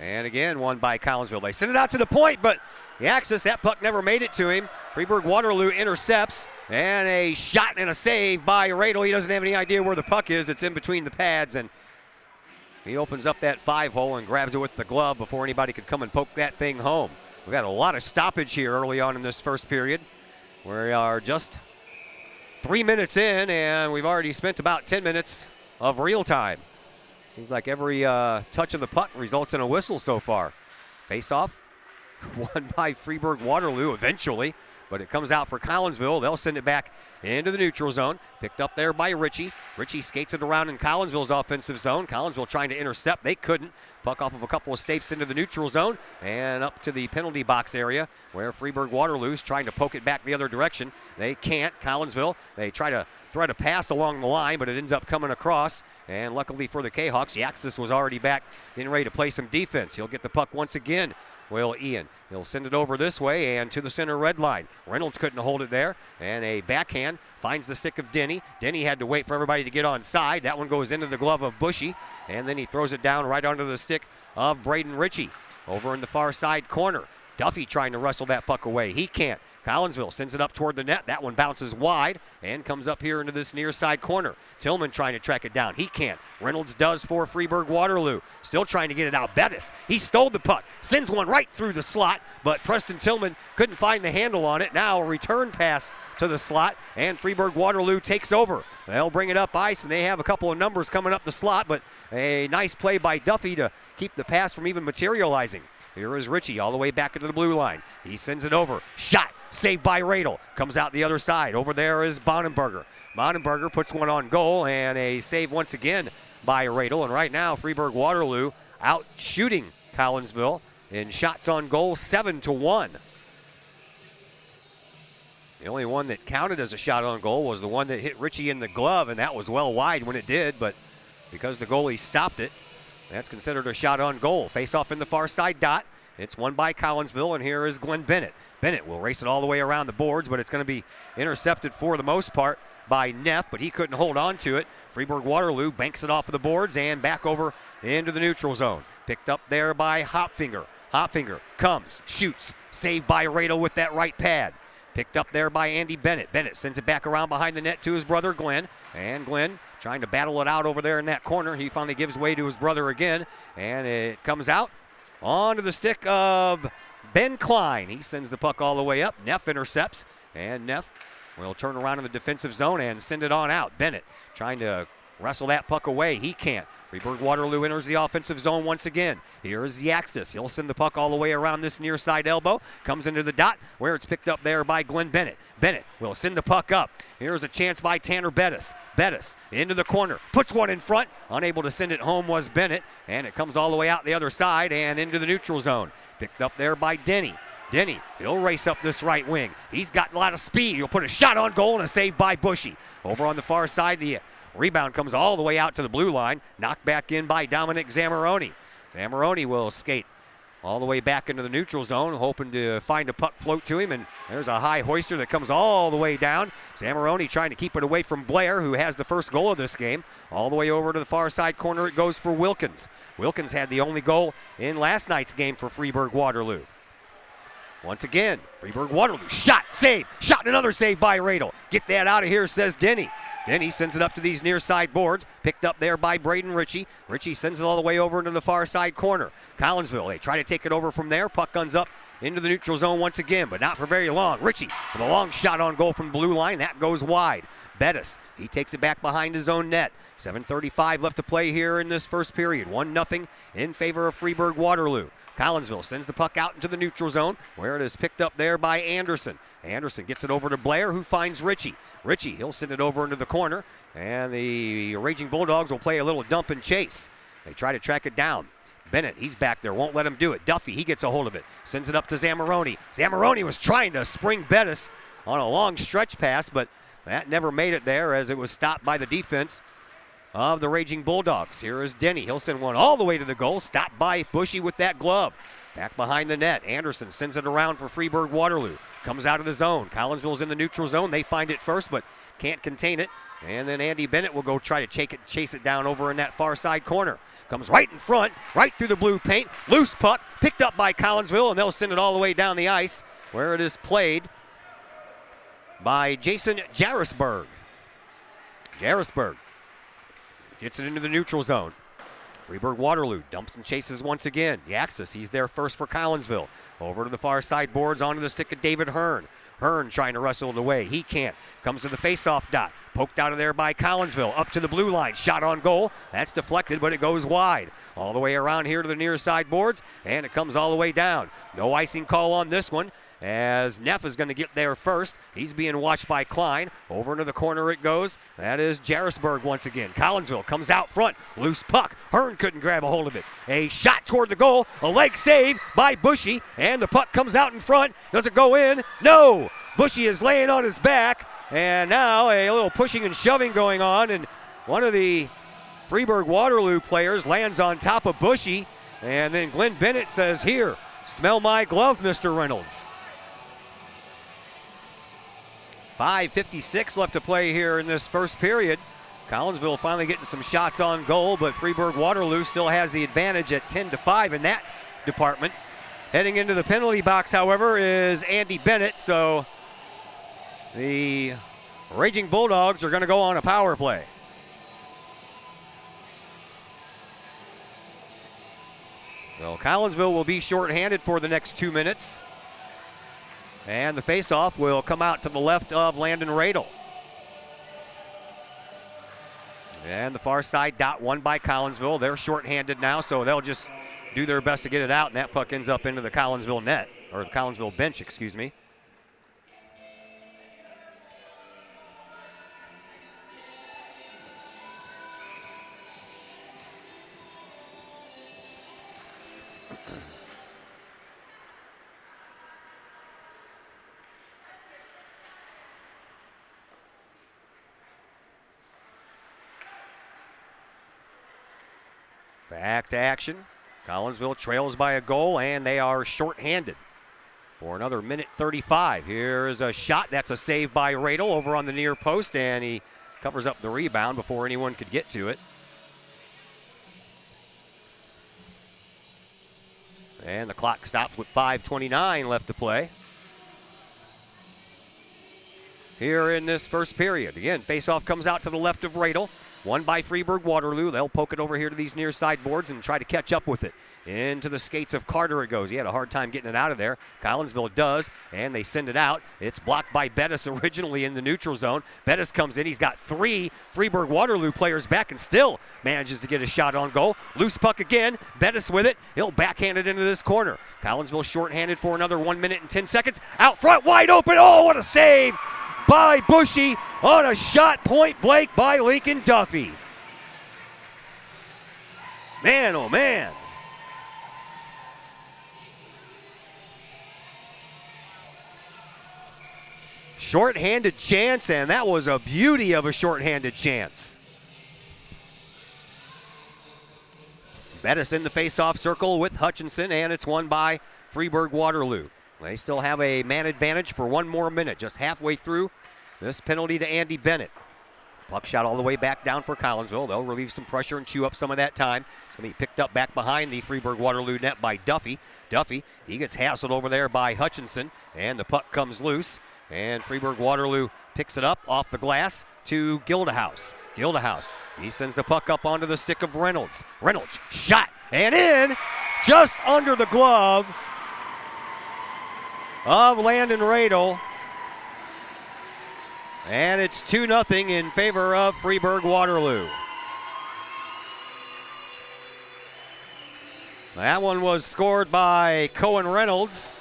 And again, won by Collinsville. They send it out to the point, but the Axis, that puck never made it to him. Freeburg Waterloo intercepts, and a shot and a save by Radel. He doesn't have any idea where the puck is. It's in between the pads, and he opens up that 5-hole and grabs it with the glove before anybody could come and poke that thing home. We've got a lot of stoppage here early on in this first period. We are just 3 minutes in, and we've already spent about 10 minutes of real time. Seems like every touch of the puck results in a whistle so far. Face-off, won by Freeburg Waterloo eventually, but it comes out for Collinsville. They'll send it back into the neutral zone. Picked up there by Richie. Richie skates it around in Collinsville's offensive zone. Collinsville trying to intercept. They couldn't. Puck off of a couple of stapes into the neutral zone and up to the penalty box area where Freeburg Waterloo's trying to poke it back the other direction. They can't. Collinsville, they try to thread a pass along the line, but it ends up coming across. And luckily for the Kahawks, the Axis was already back getting ready to play some defense. He'll get the puck once again. Will Ian. He'll send it over this way and to the center red line. Reynolds couldn't hold it there. And a backhand finds the stick of Denny. Denny had to wait for everybody to get on side. That one goes into the glove of Bushy. And then he throws it down right onto the stick of Braden Ritchie. Over in the far side corner. Duffy trying to wrestle that puck away. He can't. Collinsville sends it up toward the net. That one bounces wide and comes up here into this near side corner. Tillman trying to track it down. He can't. Reynolds does for Freeburg Waterloo. Still trying to get it out. Bettis, he stole the puck. Sends one right through the slot, but Preston Tillman couldn't find the handle on it. Now a return pass to the slot, and Freeburg Waterloo takes over. They'll bring it up ice, and they have a couple of numbers coming up the slot, but a nice play by Duffy to keep the pass from even materializing. Here is Ritchie all the way back into the blue line. He sends it over. Shot. Saved by Radel. Comes out the other side. Over there is Bonenberger. Bonenberger puts one on goal, and a save once again by Radel. And right now, Freeburg Waterloo out shooting Collinsville in shots on goal 7-1. The only one that counted as a shot on goal was the one that hit Ritchie in the glove, and that was well wide when it did, but because the goalie stopped it, that's considered a shot on goal. Face off in the far side dot. It's won by Collinsville, and here is Glenn Bennett. Bennett will race it all the way around the boards, but it's going to be intercepted for the most part by Neff, but he couldn't hold on to it. Freeburg Waterloo banks it off of the boards and back over into the neutral zone. Picked up there by Hopfinger. Hopfinger comes, shoots, saved by Radel with that right pad. Picked up there by Andy Bennett. Bennett sends it back around behind the net to his brother Glenn, and Glenn trying to battle it out over there in that corner. He finally gives way to his brother again, and it comes out onto the stick of Ben Klein. He sends the puck all the way up. Neff intercepts, and Neff will turn around in the defensive zone and send it on out. Bennett trying to wrestle that puck away. He can't. Freeburg Waterloo enters the offensive zone once again. Here is Yaxtis. He'll send the puck all the way around this near side elbow. Comes into the dot where it's picked up there by Glenn Bennett. Bennett will send the puck up. Here's a chance by Tanner Bettis. Bettis into the corner. Puts one in front. Unable to send it home was Bennett. And it comes all the way out the other side and into the neutral zone. Picked up there by Denny. Denny, he'll race up this right wing. He's got a lot of speed. He'll put a shot on goal and a save by Bushy. Over on the far side, the rebound comes all the way out to the blue line. Knocked back in by Dominic Zamoroni. Zamoroni will skate all the way back into the neutral zone, hoping to find a puck float to him. And there's a high hoister that comes all the way down. Zamoroni trying to keep it away from Blair, who has the first goal of this game. All the way over to the far side corner it goes for Wilkins. Wilkins had the only goal in last night's game for Freeburg Waterloo. Once again, Freeburg Waterloo, shot, save, shot, and another save by Radel. Get that out of here, says Denny. Denny sends it up to these near side boards, picked up there by Braden Ritchie. Ritchie sends it all the way over into the far side corner. Collinsville, they try to take it over from there. Puck guns up into the neutral zone once again, but not for very long. Ritchie with a long shot on goal from the blue line. That goes wide. Bettis, he takes it back behind his own net. 7:35 left to play here in this first period. 1-0 in favor of Freeburg Waterloo. Collinsville sends the puck out into the neutral zone where it is picked up there by Anderson. Anderson gets it over to Blair, who finds Ritchie. Ritchie, he'll send it over into the corner, and the Raging Bulldogs will play a little dump and chase. They try to track it down. Bennett, he's back there, won't let him do it. Duffy, he gets a hold of it, sends it up to Zamoroni. Zamoroni was trying to spring Bettis on a long stretch pass, but that never made it there as it was stopped by the defense of the Raging Bulldogs. Here is Denny. He'll send one all the way to the goal, stopped by Bushy with that glove. Back behind the net, Anderson sends it around for Freeburg Waterloo. Comes out of the zone. Collinsville's in the neutral zone. They find it first, but can't contain it. And then Andy Bennett will go try to chase it down over in that far side corner. Comes right in front, right through the blue paint. Loose puck, picked up by Collinsville, and they'll send it all the way down the ice where it is played by Jason Jarrisberg. Jarrisberg gets it into the neutral zone. Freeburg Waterloo dumps and chases once again. Yaxis, he's there first for Collinsville. Over to the far side boards, onto the stick of David Hearn. Hearn trying to wrestle it away. He can't. Comes to the face-off dot. Poked out of there by Collinsville. Up to the blue line. Shot on goal. That's deflected, but it goes wide. All the way around here to the near side boards, and it comes all the way down. No icing call on this one, as Neff is going to get there first. He's being watched by Klein. Over into the corner it goes. That is Jarrisberg once again. Collinsville comes out front. Loose puck. Hearn couldn't grab a hold of it. A shot toward the goal. A leg save by Bushy. And the puck comes out in front. Does it go in? No! Bushy is laying on his back. And now a little pushing and shoving going on. And one of the Freeburg Waterloo players lands on top of Bushy. And then Glenn Bennett says, "Here, smell my glove, Mr. Reynolds." 5:56 left to play here in this first period. Collinsville finally getting some shots on goal, but Freeburg Waterloo still has the advantage at 10-5 in that department. Heading into the penalty box, however, is Andy Bennett, so The Raging Bulldogs are going to go on a power play. So Collinsville will be shorthanded for the next 2 minutes. And the faceoff will come out to the left of Landon Radel. And the far side dot won by Collinsville. They're shorthanded now, so they'll just do their best to get it out, and that puck ends up into the Collinsville net, or the Collinsville bench, excuse me. Back to action. Collinsville trails by a goal, and they are shorthanded for another minute 35. Here's a shot. That's a save by Radel over on the near post, and he covers up the rebound before anyone could get to it. And the clock stops with 5:29 left to play here in this first period. Again, faceoff comes out to the left of Radel. Won by Freeburg Waterloo. They'll poke it over here to these near side boards and try to catch up with it. Into the skates of Carter it goes. He had a hard time getting it out of there. Collinsville does, and they send it out. It's blocked by Bettis originally in the neutral zone. Bettis comes in. He's got 3 Freeburg Waterloo players back and still manages to get a shot on goal. Loose puck again. Bettis with it. He'll backhand it into this corner. Collinsville shorthanded for another 1 minute and 10 seconds. Out front, wide open. Oh, what a save by Bushy on a shot point blank by Lincoln Duffy. Man, oh man. Short-handed chance, and that was a beauty of a short-handed chance. Bettis in the face-off circle with Hutchinson, and it's won by Freeburg Waterloo. They still have a man advantage for 1 more minute, just halfway through this penalty to Andy Bennett. Puck shot all the way back down for Collinsville. They'll relieve some pressure and chew up some of that time. It's going to be picked up back behind the Freeburg Waterloo net by Duffy. Duffy, he gets hassled over there by Hutchinson, and the puck comes loose. And Freeburg Waterloo picks it up off the glass to Gildehouse. Gildehouse, he sends the puck up onto the stick of Reynolds. Reynolds, shot, and in, just under the glove of Landon Radel. And it's 2-0 in favor of Freeburg Waterloo. That one was scored by Cohen Reynolds.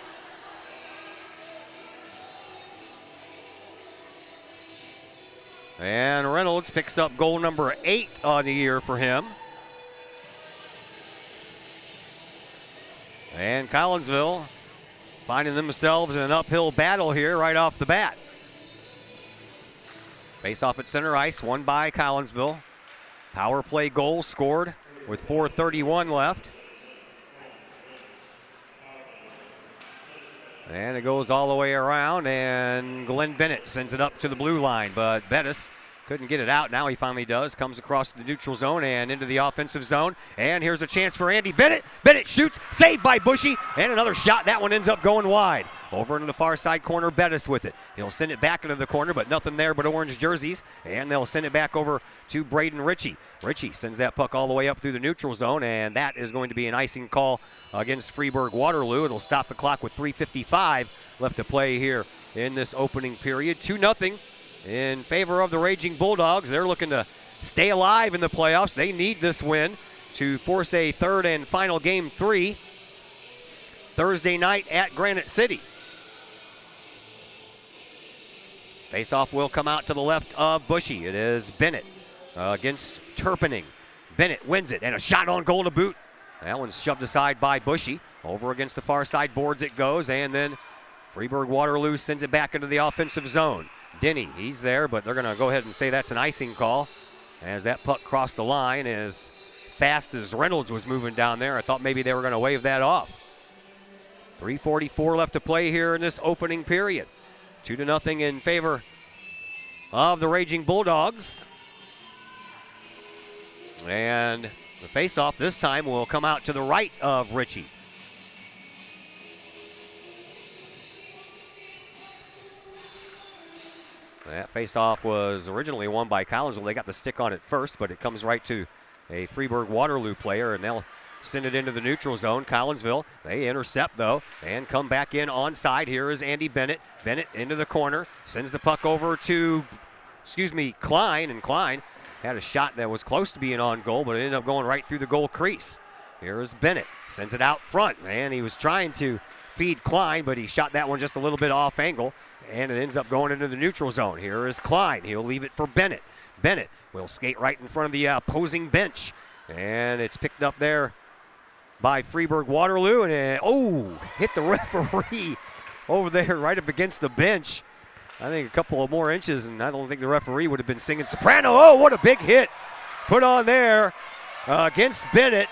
And Reynolds picks up goal number 8 on the year for him. And Collinsville finding themselves in an uphill battle here right off the bat. Face off at center ice, won by Collinsville. Power play goal scored with 4:31 left. And it goes all the way around, and Glenn Bennett sends it up to the blue line, but Bettis couldn't get it out. Now he finally does. Comes across the neutral zone and into the offensive zone. And here's a chance for Andy Bennett. Bennett shoots, saved by Bushy, and another shot. That one ends up going wide. Over into the far side corner, Bettis with it. He'll send it back into the corner, but nothing there but orange jerseys. And they'll send it back over to Braden Ritchie. Ritchie sends that puck all the way up through the neutral zone, and that is going to be an icing call against Freeburg Waterloo. It'll stop the clock with 3:55 left to play here in this opening period. 2-0 in favor of the Raging Bulldogs. They're looking to stay alive in the playoffs. They need this win to force a third and final game 3 Thursday night at Granite City. Faceoff will come out to the left of Bushy. It is Bennett against Turpening. Bennett wins it, and a shot on goal to boot. That one's shoved aside by Bushy. Over against the far side boards it goes, and then Freeburg Waterloo sends it back into the offensive zone. Denny, he's there, but they're going to go ahead and say that's an icing call as that puck crossed the line as fast as Reynolds was moving down there. I thought maybe they were going to wave that off. 3:44 left to play here in this opening period. 2-0 in favor of the Raging Bulldogs. And the faceoff this time will come out to the right of Ritchie. That face-off was originally won by Collinsville. They got the stick on it first, but it comes right to a Freeburg Waterloo player, and they'll send it into the neutral zone. Collinsville, they intercept, though, and come back in onside. Here is Andy Bennett. Bennett into the corner, sends the puck over to, Klein, and Klein had a shot that was close to being on goal, but it ended up going right through the goal crease. Here is Bennett, sends it out front, and he was trying to feed Klein, but he shot that one just a little bit off angle, and it ends up going into the neutral zone. Here is Klein. He'll leave it for Bennett. Bennett will skate right in front of the opposing bench, and it's picked up there by Freeburg Waterloo, and hit the referee over there right up against the bench. I think a couple of more inches, and I don't think the referee would have been singing soprano. Oh, what a big hit put on there against Bennett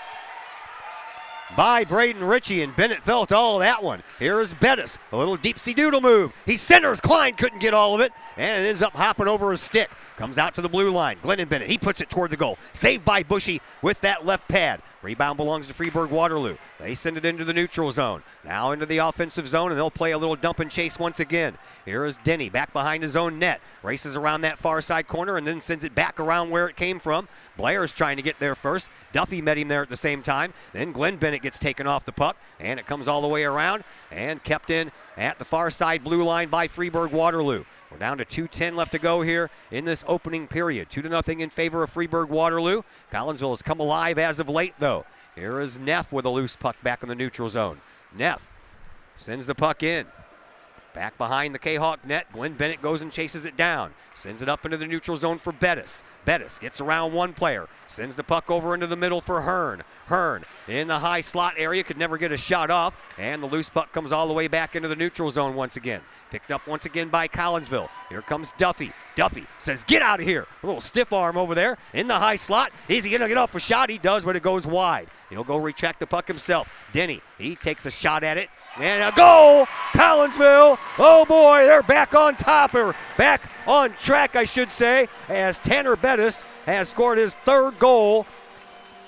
by Braden Ritchie, and Bennett felt all of that one. Here is Bettis, a little deep-sea doodle move. He centers, Klein couldn't get all of it, and it ends up hopping over his stick. Comes out to the blue line. Glennon Bennett, he puts it toward the goal. Saved by Bushy with that left pad. Rebound belongs to Freeburg Waterloo. They send it into the neutral zone. Now into the offensive zone, and they'll play a little dump and chase once again. Here is Denny back behind his own net. Races around that far side corner and then sends it back around where it came from. Blair's trying to get there first. Duffy met him there at the same time. Then Glenn Bennett gets taken off the puck, and it comes all the way around and kept in at the far side blue line by Freeburg Waterloo. We're down to 2:10 left to go here in this opening period. 2-0 in favor of Freeburg Waterloo. Collinsville has come alive as of late, though. Here is Neff with a loose puck back in the neutral zone. Neff sends the puck in. Back behind the Kahok net, Glenn Bennett goes and chases it down. Sends it up into the neutral zone for Bettis. Bettis gets around one player. Sends the puck over into the middle for Hearn. Hearn in the high slot area, could never get a shot off. And the loose puck comes all the way back into the neutral zone once again. Picked up once again by Collinsville. Here comes Duffy. Duffy says, get out of here. A little stiff arm over there in the high slot. Is he going to get off a shot? He does, but it goes wide. He'll go retract the puck himself. Denny, he takes a shot at it. And a goal, Collinsville. Oh boy, they're back on top, or back on track, I should say, as Tanner Bettis has scored his third goal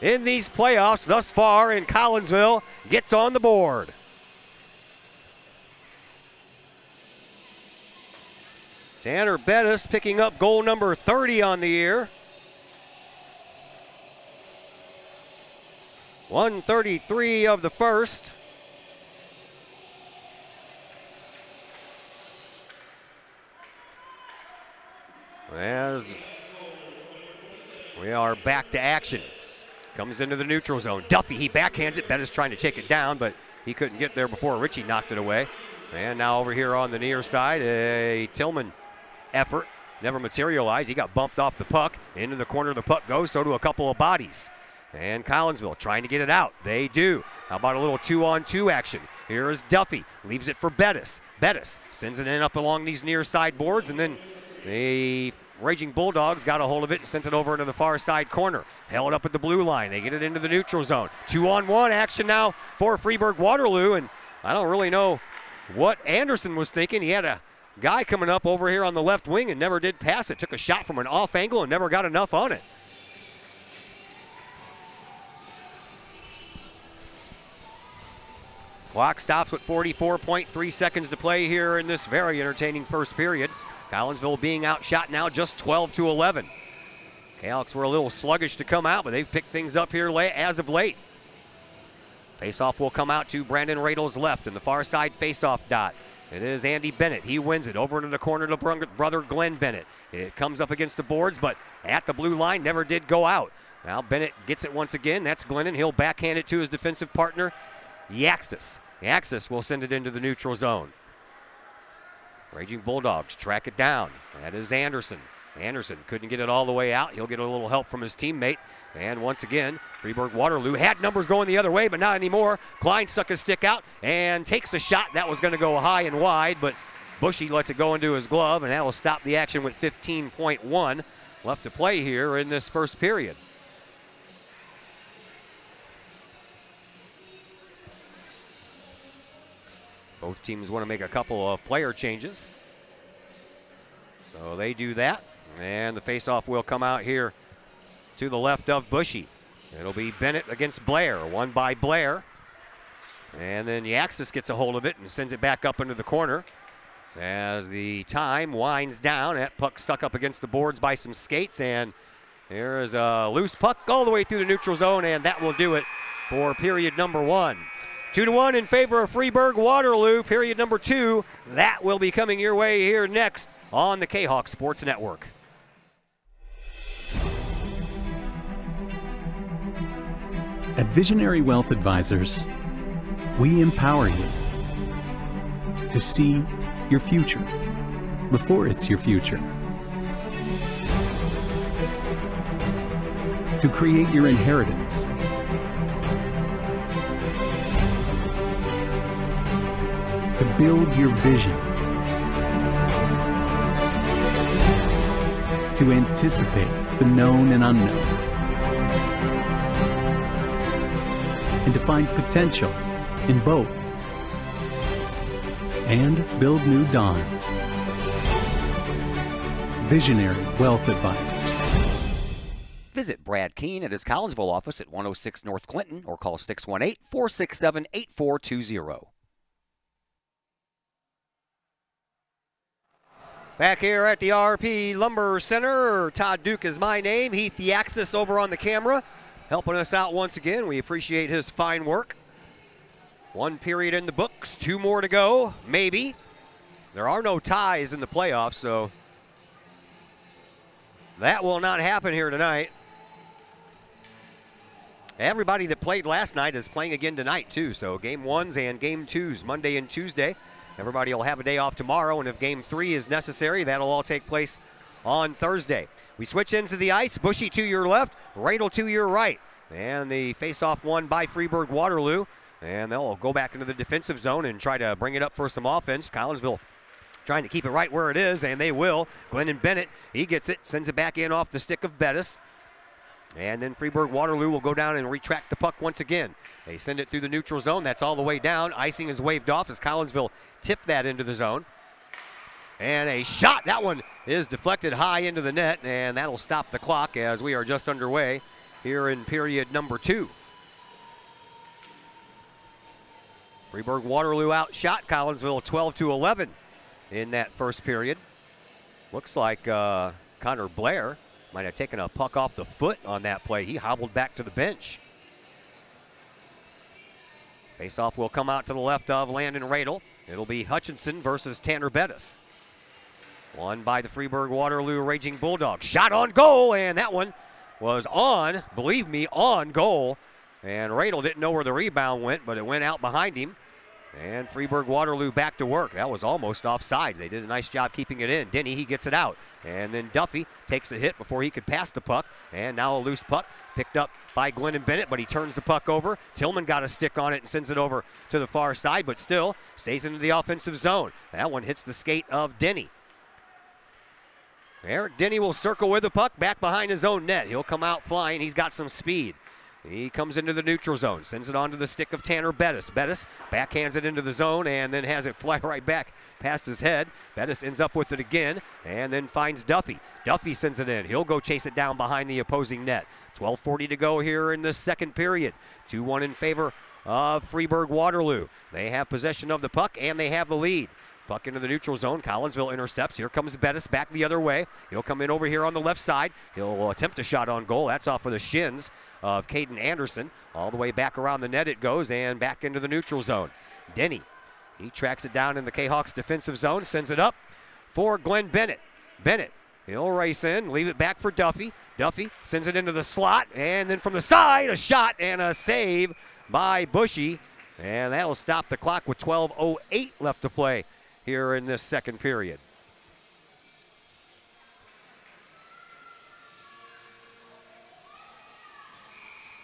in these playoffs thus far, and Collinsville gets on the board. Tanner Bettis picking up goal number 30 on the year. 1:33 of the first. As we are back to action. Comes into the neutral zone. Duffy, he backhands it. Bettis trying to take it down, but he couldn't get there before Ritchie knocked it away. And now over here on the near side, a Tillman effort never materialized. He got bumped off the puck. Into the corner the puck goes, so do a couple of bodies. And Collinsville trying to get it out. They do. How about a little 2-on-2 action? Here is Duffy. Leaves it for Bettis. Bettis sends it in up along these near side boards, and then the Raging Bulldogs got a hold of it and sent it over into the far side corner. Held up at the blue line. They get it into the neutral zone. 2-on-1 action now for Freeburg Waterloo, and I don't really know what Anderson was thinking. He had a guy coming up over here on the left wing and never did pass it. Took a shot from an off angle and never got enough on it. Clock stops with 44.3 seconds to play here in this very entertaining first period. Collinsville being outshot now just 12-11. Calyx were a little sluggish to come out, but they've picked things up here as of late. Faceoff will come out to Brandon Radle's left in the far side faceoff dot. It is Andy Bennett. He wins it over into the corner to brother Glenn Bennett. It comes up against the boards, but at the blue line never did go out. Now Bennett gets it once again. That's Glennon. He'll backhand it to his defensive partner, Yaxtis. Yaxtis will send it into the neutral zone. Raging Bulldogs track it down. That is Anderson. Anderson couldn't get it all the way out. He'll get a little help from his teammate. And once again, Freeburg Waterloo had numbers going the other way, but not anymore. Klein stuck his stick out and takes a shot. That was going to go high and wide, but Bushy lets it go into his glove, and that will stop the action with 15.1 left to play here in this first period. Both teams want to make a couple of player changes. So they do that. And the faceoff will come out here to the left of Bushy. It'll be Bennett against Blair. Won by Blair. And then Yaxis gets a hold of it and sends it back up into the corner. as the time winds down. That puck stuck up against the boards by some skates, and there is a loose puck all the way through the neutral zone, and that will do it for period number 1. 2-1 in favor of Freeburg Waterloo. Period number 2, that will be coming your way here next on the Kahok Sports Network. At Visionary Wealth Advisors, we empower you to see your future before it's your future. To create your inheritance. To build your vision. To anticipate the known and unknown. And to find potential in both. And build new dawns. Visionary Wealth Advisors. Visit Brad Keene at his Collinsville office at 106 North Clinton or call 618-467-8420. Back here at the RP Lumber Center, Todd Duke is my name. Heath Yaxis over on the camera, helping us out once again. We appreciate his fine work. 1 period in the books, 2 more to go, maybe. There are no ties in the playoffs, so that will not happen here tonight. Everybody that played last night is playing again tonight, too. So game 1s and game 2s, Monday and Tuesday. Everybody will have a day off tomorrow, and if game 3 is necessary, that'll all take place on Thursday. We switch ends of the ice. Bushy to your left, Radel to your right. And the face-off won by Freeburg Waterloo. And they'll go back into the defensive zone and try to bring it up for some offense. Collinsville trying to keep it right where it is, and they will. Glennon Bennett, he gets it, sends it back in off the stick of Bettis. And then Freeburg Waterloo will go down and retract the puck once again. They send it through the neutral zone. That's all the way down. Icing is waved off as Collinsville tipped that into the zone. And a shot. That one is deflected high into the net, and that'll stop the clock as we are just underway here in period number 2. Freeburg Waterloo outshot Collinsville 12-11 in that first period. Looks like Connor Blair might have taken a puck off the foot on that play. He hobbled back to the bench. Faceoff will come out to the left of Landon Radel. It'll be Hutchinson versus Tanner Bettis. Won by the Freeburg Waterloo Raging Bulldogs. Shot on goal, and that one was on, believe me, on goal. And Radel didn't know where the rebound went, but it went out behind him. And Freeburg Waterloo back to work. That was almost offsides. They did a nice job keeping it in. Denny, he gets it out. And then Duffy takes a hit before he could pass the puck. And now a loose puck picked up by Glennon Bennett, but he turns the puck over. Tillman got a stick on it and sends it over to the far side, but still stays into the offensive zone. That one hits the skate of Denny. Eric Denny will circle with the puck back behind his own net. He'll come out flying. He's got some speed. He comes into the neutral zone, sends it onto the stick of Tanner Bettis. Bettis backhands it into the zone and then has it fly right back past his head. Bettis ends up with it again and then finds Duffy. Duffy sends it in. He'll go chase it down behind the opposing net. 12:40 to go here in the second period. 2-1 in favor of Freeburg Waterloo. They have possession of the puck and they have the lead. Puck into the neutral zone. Collinsville intercepts. Here comes Bettis back the other way. He'll come in over here on the left side. He'll attempt a shot on goal. That's off for the shins of Caden Anderson. All the way back around the net it goes and back into the neutral zone. Denny, he tracks it down in the Kahawks defensive zone, sends it up for Glenn Bennett. Bennett, he'll race in, leave it back for Duffy. Duffy sends it into the slot, and then from the side, a shot and a save by Bushy. And that'll stop the clock with 12:08 left to play here in this second period.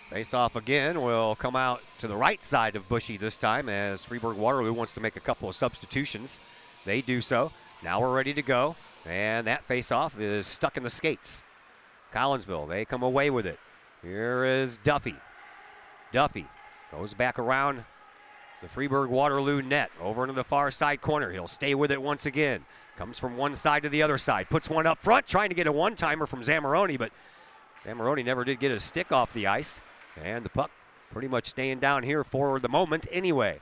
Face-off again will come out to the right side of Bushy this time as Freeburg Waterloo wants to make a couple of substitutions. They do so. Now we're ready to go. And that face-off is stuck in the skates. Collinsville, they come away with it. Here is Duffy. Duffy goes back around the Freeburg Waterloo net over into the far side corner. He'll stay with it once again. Comes from one side to the other side. Puts one up front, trying to get a one-timer from Zamoroni, but Zamoroni never did get his stick off the ice. And the puck pretty much staying down here for the moment anyway.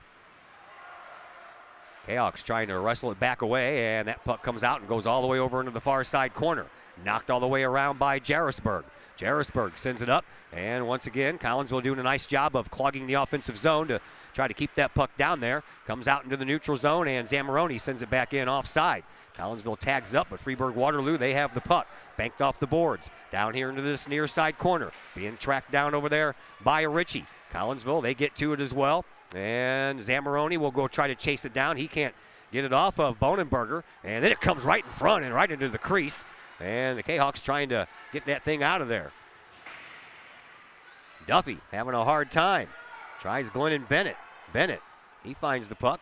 Kahok's trying to wrestle it back away, and that puck comes out and goes all the way over into the far side corner. Knocked all the way around by Jarrisburg. Jarrisburg sends it up, and once again, Collinsville doing a nice job of clogging the offensive zone to try to keep that puck down there. Comes out into the neutral zone, and Zamoroni sends it back in offside. Collinsville tags up, but Freeburg Waterloo, they have the puck. Banked off the boards. Down here into this near side corner. Being tracked down over there by Ritchie. Collinsville, they get to it as well. And Zamoroni will go try to chase it down. He can't get it off of Bonenberger. And then it comes right in front and right into the crease. And the Kahawks trying to get that thing out of there. Duffy having a hard time. Tries Glennon Bennett. Bennett, he finds the puck.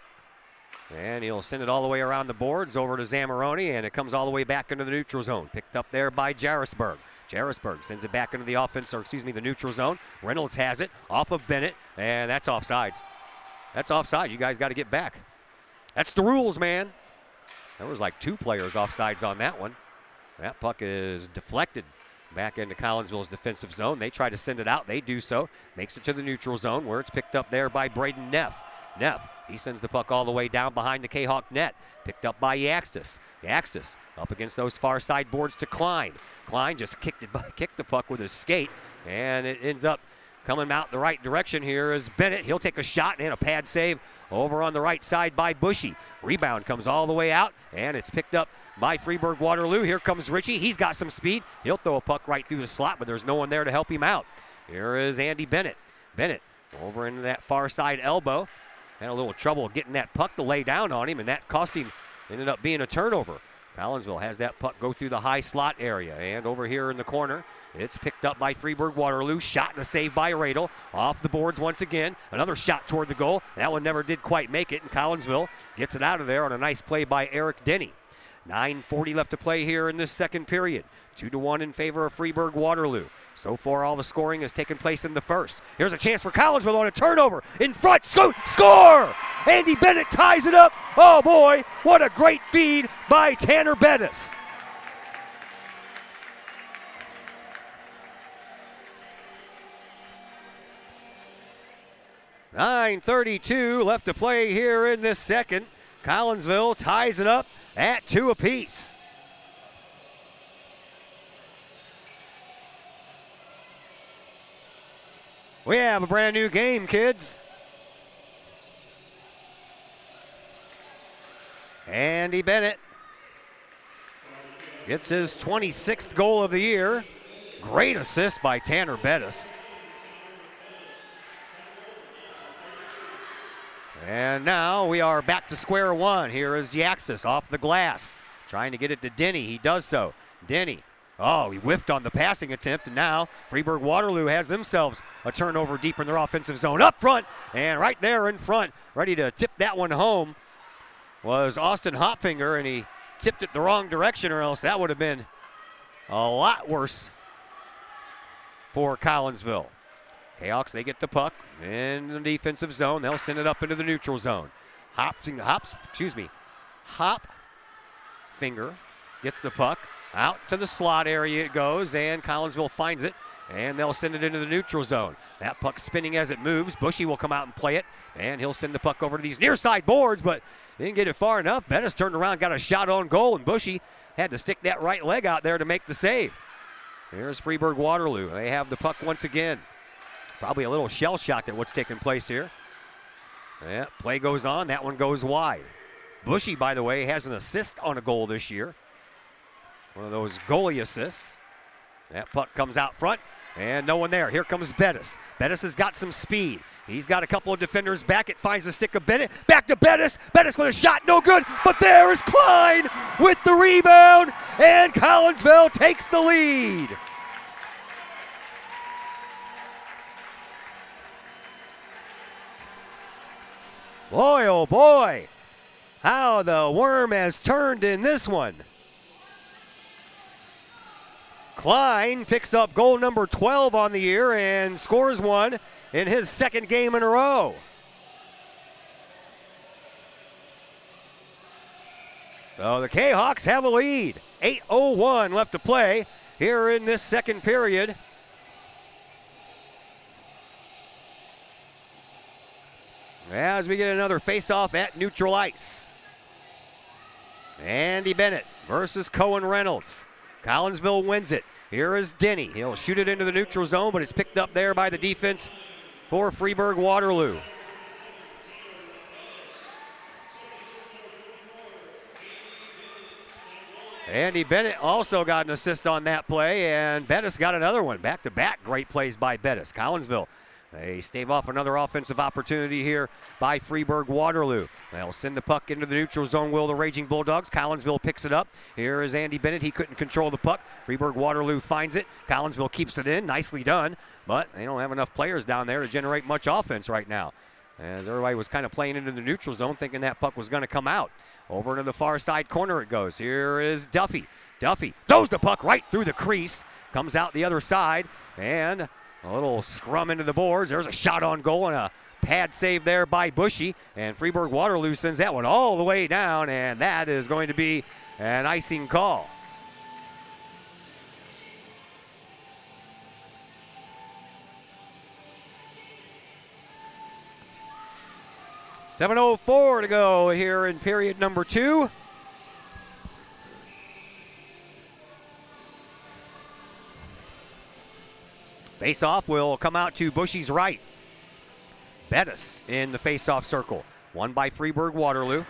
And he'll send it all the way around the boards over to Zamoroni, and it comes all the way back into the neutral zone. Picked up there by Jarrisburg. Jarrisburg sends it back into the offense, or excuse me, the neutral zone. Reynolds has it off of Bennett, and that's offsides. That's offside. You guys got to get back. That's the rules, man. There was like 2 players offsides on that one. That puck is deflected back into Collinsville's defensive zone. They try to send it out. They do so. Makes it to the neutral zone where it's picked up there by Braden Neff. Neff, he sends the puck all the way down behind the Kahawk net. Picked up by Yaxtis. Yaxtis up against those far side boards to Klein. Klein just kicked the puck with his skate, and it ends up coming out the right direction here is Bennett. He'll take a shot and a pad save over on the right side by Bushy. Rebound comes all the way out, and it's picked up by Freeburg Waterloo. Here comes Ritchie. He's got some speed. He'll throw a puck right through the slot, but there's no one there to help him out. Here is Andy Bennett. Bennett over into that far side elbow. Had a little trouble getting that puck to lay down on him, and that cost him, ended up being a turnover. Collinsville has that puck go through the high slot area, and over here in the corner, it's picked up by Freeburg Waterloo. Shot and a save by Radel. Off the boards once again. Another shot toward the goal. That one never did quite make it, and Collinsville gets it out of there on a nice play by Eric Denny. 9:40 left to play here in this second period. 2-1 in favor of Freeburg Waterloo. So far, all the scoring has taken place in the first. Here's a chance for Collinsville on a turnover. In front, score! Andy Bennett ties it up. Oh boy, what a great feed by Tanner Bettis. .9:32 left to play here in this second. Collinsville ties it up at 2 apiece. We have a brand new game, kids. Andy Bennett gets his 26th goal of the year. Great assist by Tanner Bettis. And now we are back to square one. Here is Yaxis off the glass, trying to get it to Denny. He does so. Denny. Oh, he whiffed on the passing attempt, and now Freeburg Waterloo has themselves a turnover deep in their offensive zone. Up front, and right there in front, ready to tip that one home, was Austin Hopfinger, and he tipped it the wrong direction, or else that would have been a lot worse for Collinsville. Kahawks, they get the puck in the defensive zone. They'll send it up into the neutral zone. Hopfinger gets the puck. Out to the slot area it goes, and Collinsville finds it, and they'll send it into the neutral zone. That puck spinning as it moves. Bushy will come out and play it, and he'll send the puck over to these near side boards, but didn't get it far enough. Bettis turned around, got a shot on goal, and Bushy had to stick that right leg out there to make the save. Here's Freeburg Waterloo. They have the puck once again. Probably a little shell shocked at what's taking place here. Yeah, play goes on. That one goes wide. Bushy, by the way, has an assist on a goal this year. One of those goalie assists. That puck comes out front, and no one there. Here comes Bettis. Bettis has got some speed. He's got a couple of defenders back. It finds the stick of Bennett. Back to Bettis. Bettis with a shot, no good. But there is Klein with the rebound, and Collinsville takes the lead. Boy, oh boy, how the worm has turned in this one. Klein picks up goal number 12 on the year and scores one in his second game in a row. So the Kahawks have a lead. 8:01 left to play here in this second period. As we get another face-off at neutral ice. Andy Bennett versus Cohen Reynolds. Collinsville wins it. Here is Denny. He'll shoot it into the neutral zone, but it's picked up there by the defense for Freeburg Waterloo. Andy Bennett also got an assist on that play, and Bettis got another one. Back-to-back great plays by Bettis. Collinsville, they stave off another offensive opportunity here by Freeburg Waterloo. They'll send the puck into the neutral zone, will the Raging Bulldogs. Collinsville picks it up. Here is Andy Bennett. He couldn't control the puck. Freeburg Waterloo finds it. Collinsville keeps it in. Nicely done, but they don't have enough players down there to generate much offense right now, as everybody was kind of playing into the neutral zone thinking that puck was going to come out. Over into the far side corner it goes. Here is Duffy. Duffy throws the puck right through the crease. Comes out the other side, and a little scrum into the boards. There's a shot on goal and a pad save there by Bushy. And Freeburg Waterloo sends that one all the way down, and that is going to be an icing call. .7:04 to go here in period number 2. Face-off will come out to Bushy's right. Bettis in the face-off circle. Won by Freeburg Waterloo.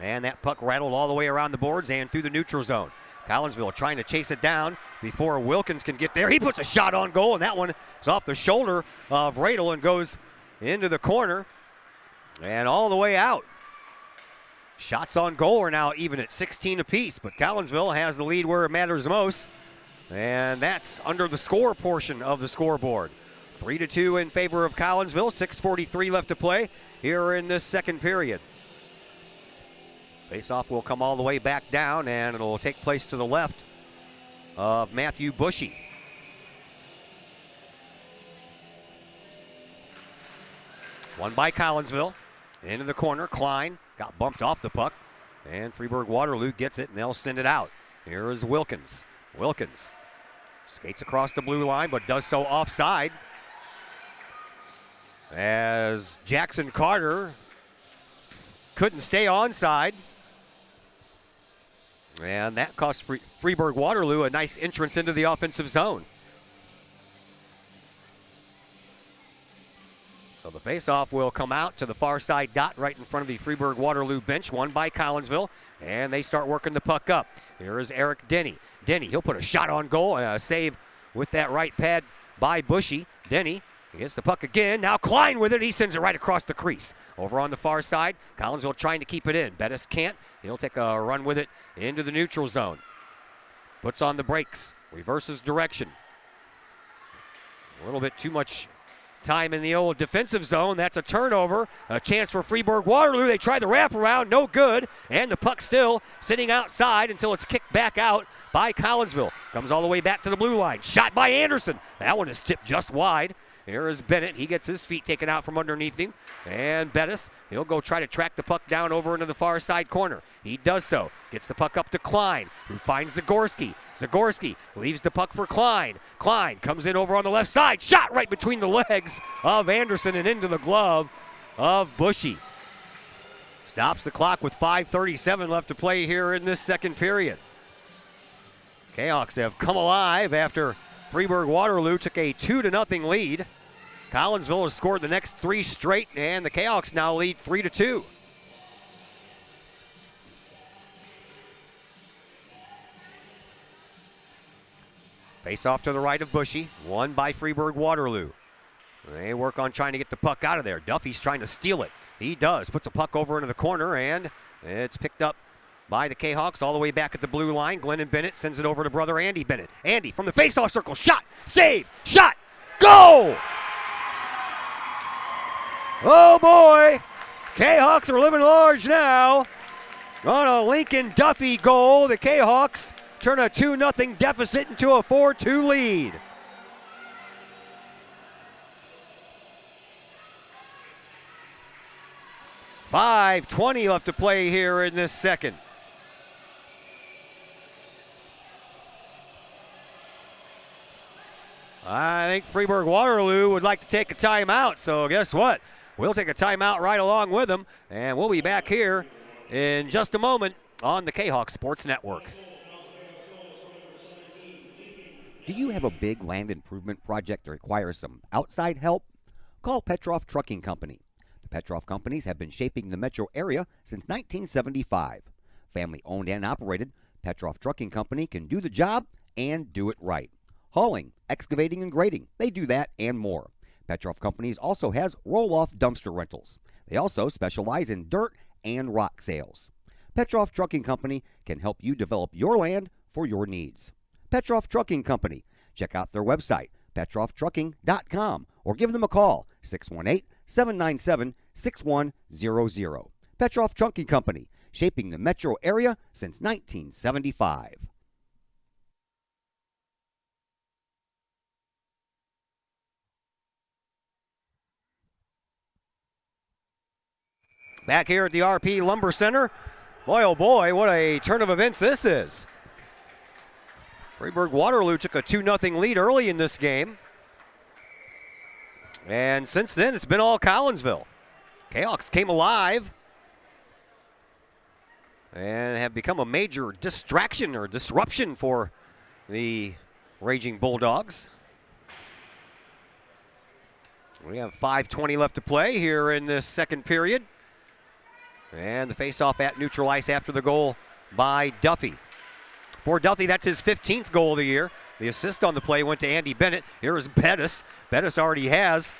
And that puck rattled all the way around the boards and through the neutral zone. Collinsville trying to chase it down before Wilkins can get there. He puts a shot on goal, and that one is off the shoulder of Radel and goes into the corner and all the way out. Shots on goal are now even at 16 apiece, but Collinsville has the lead where it matters most, and that's under the score portion of the scoreboard. 3-2 in favor of Collinsville. 6:43 left to play here in this second period. Face-off will come all the way back down, and it'll take place to the left of Matthew Bushy. Won by Collinsville. Into the corner, Klein got bumped off the puck, and Freeburg Waterloo gets it, and they'll send it out. Here is Wilkins. Wilkins skates across the blue line, but does so offside, as Jackson Carter couldn't stay onside. And that cost Freeburg Waterloo a nice entrance into the offensive zone. So the faceoff will come out to the far side dot right in front of the Freeburg Waterloo bench, won by Collinsville, and they start working the puck up. Here is Eric Denny. Denny, he'll put a shot on goal and a save with that right pad by Bushy. Denny gets the puck again. Now Klein with it. He sends it right across the crease. Over on the far side, Collinsville trying to keep it in. Bettis can't. He'll take a run with it into the neutral zone. Puts on the brakes. Reverses direction. A little bit too much time in the old defensive zone. That's a turnover. A chance for Freeburg Waterloo. They try the wraparound. No good. And the puck still sitting outside until it's kicked back out by Collinsville. Comes all the way back to the blue line. Shot by Anderson. That one is tipped just wide. Here is Bennett. He gets his feet taken out from underneath him. And Bettis, he'll go try to track the puck down over into the far side corner. He does so. Gets the puck up to Klein, who finds Zagorski. Zagorski leaves the puck for Klein. Klein comes in over on the left side. Shot right between the legs of Anderson and into the glove of Bushy. Stops the clock with 5:37 left to play here in this second period. Kahawks have come alive after Freeburg Waterloo took a 2-0 lead. Collinsville has scored the next 3 straight, and the Kahawks now lead 3-2. Face off to the right of Bushy, won by Freeburg Waterloo. They work on trying to get the puck out of there. Duffy's trying to steal it. He does. Puts a puck over into the corner, and it's picked up by the Kahawks all the way back at the blue line. Glennon Bennett sends it over to brother Andy Bennett. Andy from the face-off circle. Shot. Save. Shot. Goal! Oh, boy. Kahawks are living large now. On a Lincoln Duffy goal, the Kahawks turn a 2-0 deficit into a 4-2 lead. .5:20 left to play here in this second. I think Freeburg Waterloo would like to take a timeout, so guess what? We'll take a timeout right along with them, and we'll be back here in just a moment on the Kahok Sports Network. Do you have a big land improvement project that requires some outside help? Call Petroff Trucking Company. The Petroff Companies have been shaping the metro area since 1975. Family owned and operated, Petroff Trucking Company can do the job and do it right. Hauling, excavating, and grading, they do that and more. Petroff Companies also has roll-off dumpster rentals. They also specialize in dirt and rock sales. Petroff Trucking Company can help you develop your land for your needs. Petroff Trucking Company. Check out their website, petrofftrucking.com, or give them a call, 618-797-6100. Petroff Trucking Company, shaping the metro area since 1975. Back here at the RP Lumber Center. Boy, oh boy, what a turn of events this is. Freeburg Waterloo took a 2-0 lead early in this game. And since then, it's been all Collinsville. Cahoks came alive and have become a major distraction or disruption for the Raging Bulldogs. We have 5:20 left to play here in this second period. And the face-off at neutral ice after the goal by Duffy. For Duffy, that's his 15th goal of the year. The assist on the play went to Andy Bennett. Here is Bettis. Bettis already has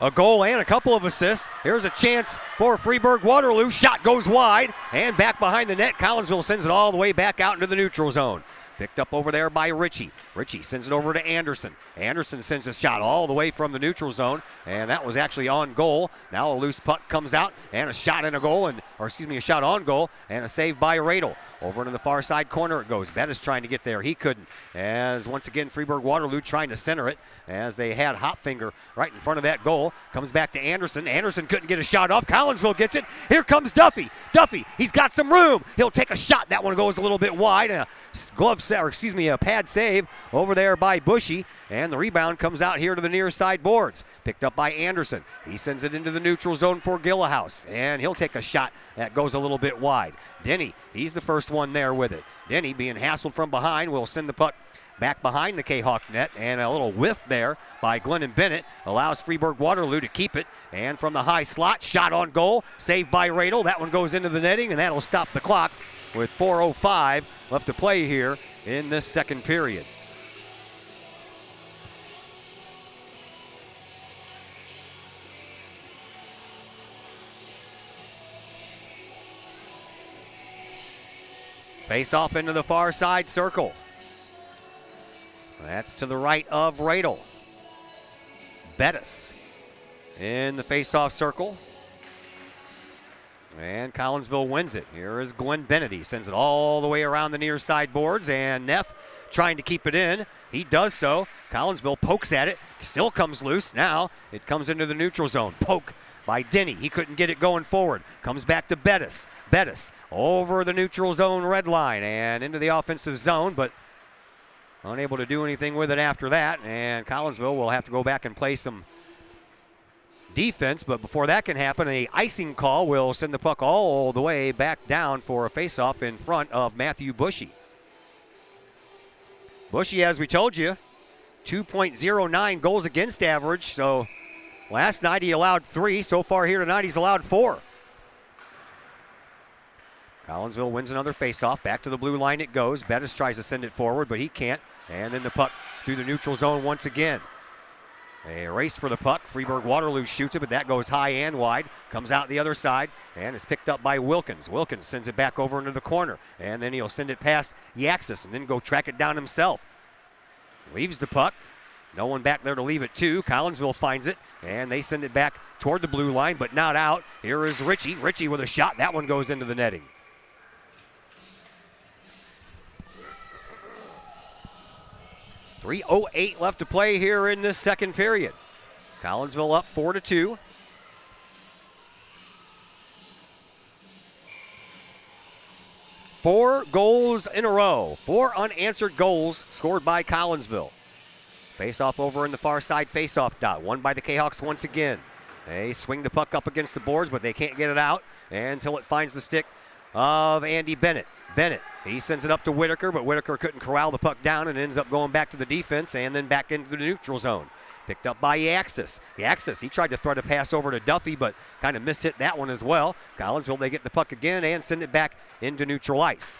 a goal and a couple of assists. Here's a chance for Freeburg Waterloo. Shot goes wide and back behind the net. Collinsville sends it all the way back out into the neutral zone. Picked up over there by Ritchie. Ritchie sends it over to Anderson. Anderson sends a shot all the way from the neutral zone, and that was actually on goal. Now a loose puck comes out, and a shot and a goal, a shot on goal, and a save by Radel. Over into the far side corner it goes. Bettis trying to get there. He couldn't. As once again, Freeburg Waterloo trying to center it as they had Hopfinger right in front of that goal. Comes back to Anderson. Anderson couldn't get a shot off. Collinsville gets it. Here comes Duffy. Duffy, he's got some room. He'll take a shot. That one goes a little bit wide. A pad save over there by Bushy. And the rebound comes out here to the near side boards. Picked up by Anderson. He sends it into the neutral zone for Gillahouse. And he'll take a shot that goes a little bit wide. Denny, he's the first one there with it. Denny, being hassled from behind, will send the puck back behind the Kahok net. And a little whiff there by Glennon Bennett allows Freeburg Waterloo to keep it. And from the high slot, shot on goal. Saved by Radel. That one goes into the netting, and that'll stop the clock with 4:05 left to play here in this second period. Face off into the far side circle. That's to the right of Radel. Bettis in the face-off circle. And Collinsville wins it. Here is Glenn Bennett. He sends it all the way around the near side boards, and Neff trying to keep it in. He does so. Collinsville pokes at it. Still comes loose. Now it comes into the neutral zone. Poke by Denny. He couldn't get it going forward. Comes back to Bettis. Bettis over the neutral zone red line and into the offensive zone, but unable to do anything with it after that. And Collinsville will have to go back and play some defense, but before that can happen, a icing call will send the puck all the way back down for a faceoff in front of Matthew Bushy. Bushy, as we told you, 2.09 goals against average, so last night he allowed 3. So far here tonight he's allowed 4. Collinsville wins another faceoff. Back to the blue line it goes. Bettis tries to send it forward, but he can't. And then the puck through the neutral zone once again. A race for the puck. Freeburg Waterloo shoots it, but that goes high and wide. Comes out the other side and is picked up by Wilkins. Wilkins sends it back over into the corner. And then he'll send it past Yaxis and then go track it down himself. Leaves the puck. No one back there to leave it to. Collinsville finds it, and they send it back toward the blue line, but not out. Here is Ritchie. Ritchie with a shot. That one goes into the netting. .308 left to play here in this second period. Collinsville up 4-2. Four goals in a row. 4 unanswered goals scored by Collinsville. Face-off over in the far side face-off dot. Won by the Kahawks once again. They swing the puck up against the boards, but they can't get it out until it finds the stick of Andy Bennett. Bennett, he sends it up to Whitaker, but Whitaker couldn't corral the puck down and ends up going back to the defense and then back into the neutral zone. Picked up by Yaxis. Yaxis, he tried to thread a pass over to Duffy, but kind of mishit that one as well. Collinsville, they get the puck again and send it back into neutral ice.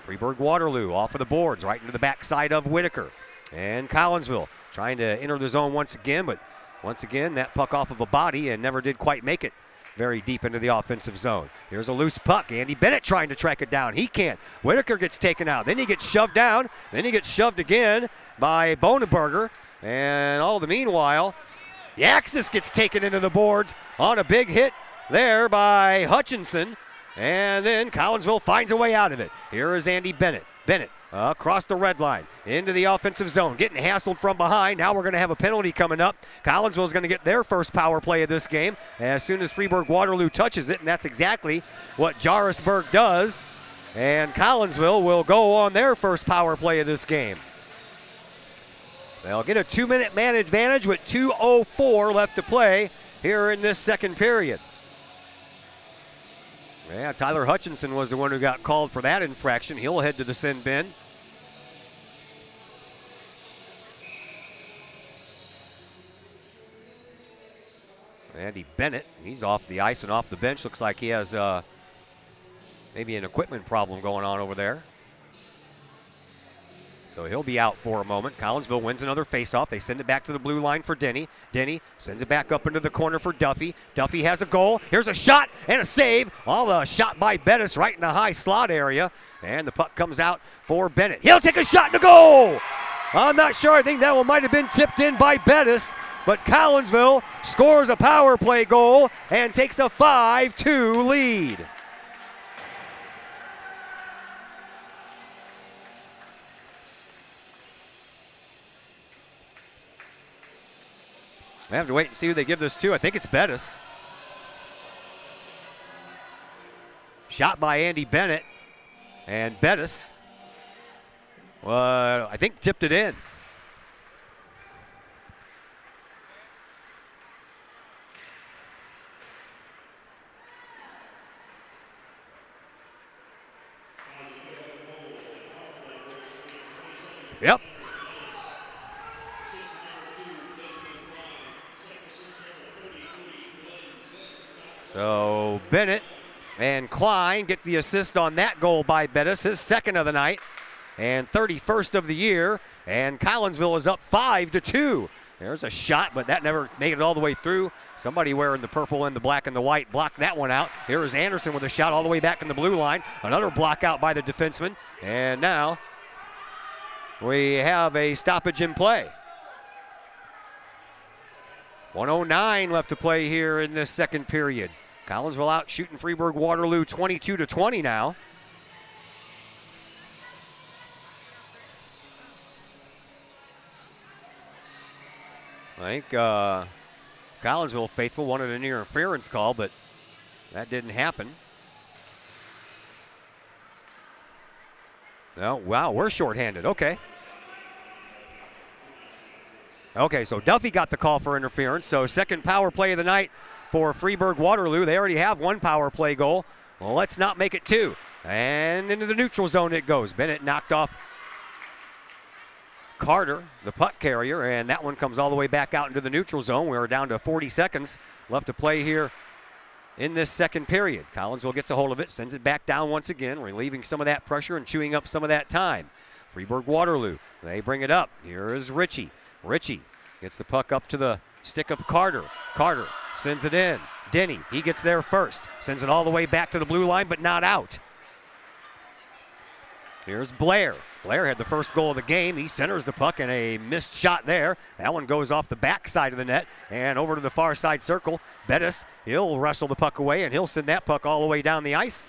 Freeburg Waterloo off of the boards, right into the backside of Whitaker. And Collinsville trying to enter the zone once again, but once again, that puck off of a body and never did quite make it very deep into the offensive zone. Here's a loose puck. Andy Bennett trying to track it down. He can't. Whitaker gets taken out. Then he gets shoved down. Then he gets shoved again by Bonenberger. And all the meanwhile, Yaxis gets taken into the boards on a big hit there by Hutchinson. And then Collinsville finds a way out of it. Here is Andy Bennett. Bennett across the red line into the offensive zone, getting hassled from behind. Now we're going to have a penalty coming up. Collinsville is going to get their first power play of this game as soon as Freeburg Waterloo touches it, and that's exactly what Jarrisburg does. And Collinsville will go on their first power play of this game. They'll get a 2-minute man advantage with 2:04 left to play here in this second period. Yeah, Tyler Hutchinson was the one who got called for that infraction. He'll head to the sin bin. Andy Bennett, he's off the ice and off the bench. Looks like he has maybe an equipment problem going on over there. So he'll be out for a moment. Collinsville wins another faceoff. They send it back to the blue line for Denny. Denny sends it back up into the corner for Duffy. Duffy has a goal. Here's a shot and a save. All the shot by Bettis right in the high slot area. And the puck comes out for Bennett. He'll take a shot and a goal. I'm not sure. I think that one might have been tipped in by Bettis. But Collinsville scores a power play goal and takes a 5-2 lead. I have to wait and see who they give this to. I think it's Bettis. Shot by Andy Bennett. And Bettis, I think, tipped it in. Yep. So Bennett and Klein get the assist on that goal by Bettis, his second of the night and 31st of the year. And Collinsville is up 5-2. There's a shot, but that never made it all the way through. Somebody wearing the purple and the black and the white blocked that one out. Here is Anderson with a shot all the way back in the blue line. Another block out by the defenseman. And now we have a stoppage in play. 1:09 left to play here in this second period. Collinsville out shooting Freeburg Waterloo 22-20 now. I think Collinsville faithful wanted an interference call, but that didn't happen. Oh, wow, we're shorthanded. Okay. Okay, so Duffy got the call for interference. So second power play of the night for Freeburg Waterloo. They already have one power play goal. Well, let's not make it two. And into the neutral zone it goes. Bennett knocked off Carter, the puck carrier, and that one comes all the way back out into the neutral zone. We're down to 40 seconds left to play here in this second period. Collinsville gets a hold of it, sends it back down once again, relieving some of that pressure and chewing up some of that time. Freeburg Waterloo, they bring it up. Here is Ritchie. Ritchie gets the puck up to the stick of Carter. Carter sends it in. Denny, he gets there first. Sends it all the way back to the blue line, but not out. Here's Blair. Blair had the first goal of the game. He centers the puck and a missed shot there. That one goes off the back side of the net and over to the far side circle. Bettis, he'll wrestle the puck away and he'll send that puck all the way down the ice.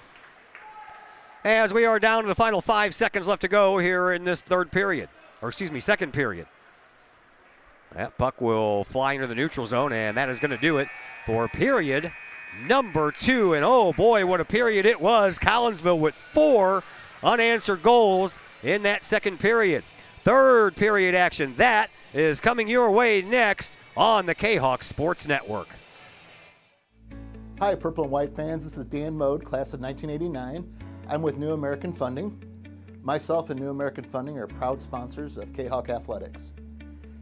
As we are down to the final 5 seconds left to go here in this second period. That puck will fly into the neutral zone, and that is going to do it for period number 2. And oh boy, what a period it was. Collinsville with 4 unanswered goals in that second period. Third period action, that is coming your way next on the Kahok Sports Network. Hi, Purple and White fans. This is Dan Mode, class of 1989. I'm with New American Funding. Myself and New American Funding are proud sponsors of Kahok Athletics.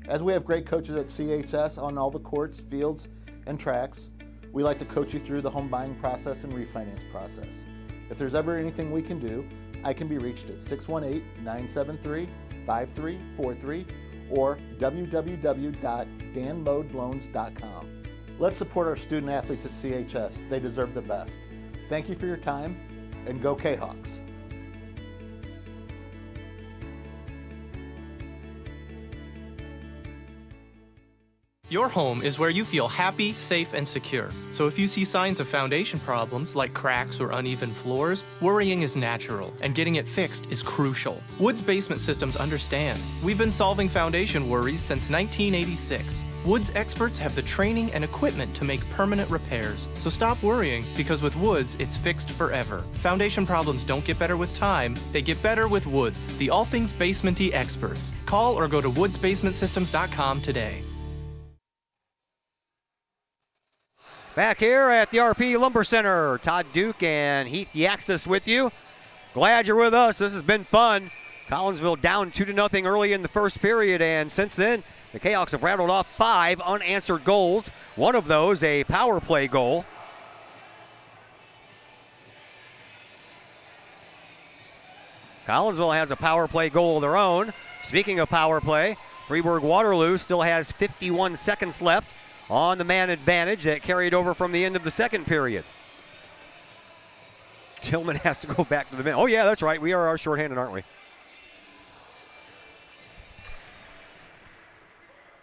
As we have great coaches at CHS on all the courts, fields, and tracks, we like to coach you through the home buying process and refinance process. If there's ever anything we can do, I can be reached at 618-973-5343 or www.danloadloans.com. Let's support our student athletes at CHS. They deserve the best. Thank you for your time, and go Kahawks. Your home is where you feel happy, safe, and secure. So if you see signs of foundation problems like cracks or uneven floors, worrying is natural, and getting it fixed is crucial. Woods Basement Systems understands. We've been solving foundation worries since 1986. Woods experts have the training and equipment to make permanent repairs. So stop worrying, because with Woods, it's fixed forever. Foundation problems don't get better with time, they get better with Woods, the all things basement-y experts. Call or go to woodsbasementsystems.com today. Back here at the RP Lumber Center, Todd Duke and Heath Yaxis with you. Glad you're with us. This has been fun. Collinsville down 2-0 early in the first period, and since then, the Kahawks have rattled off 5 unanswered goals. One of those a power play goal. Collinsville has a power play goal of their own. Speaking of power play, Freeburg Waterloo still has 51 seconds left on the man advantage that carried over from the end of the second period. Tillman has to go back to the bench. Oh, yeah, that's right. We are shorthanded, aren't we?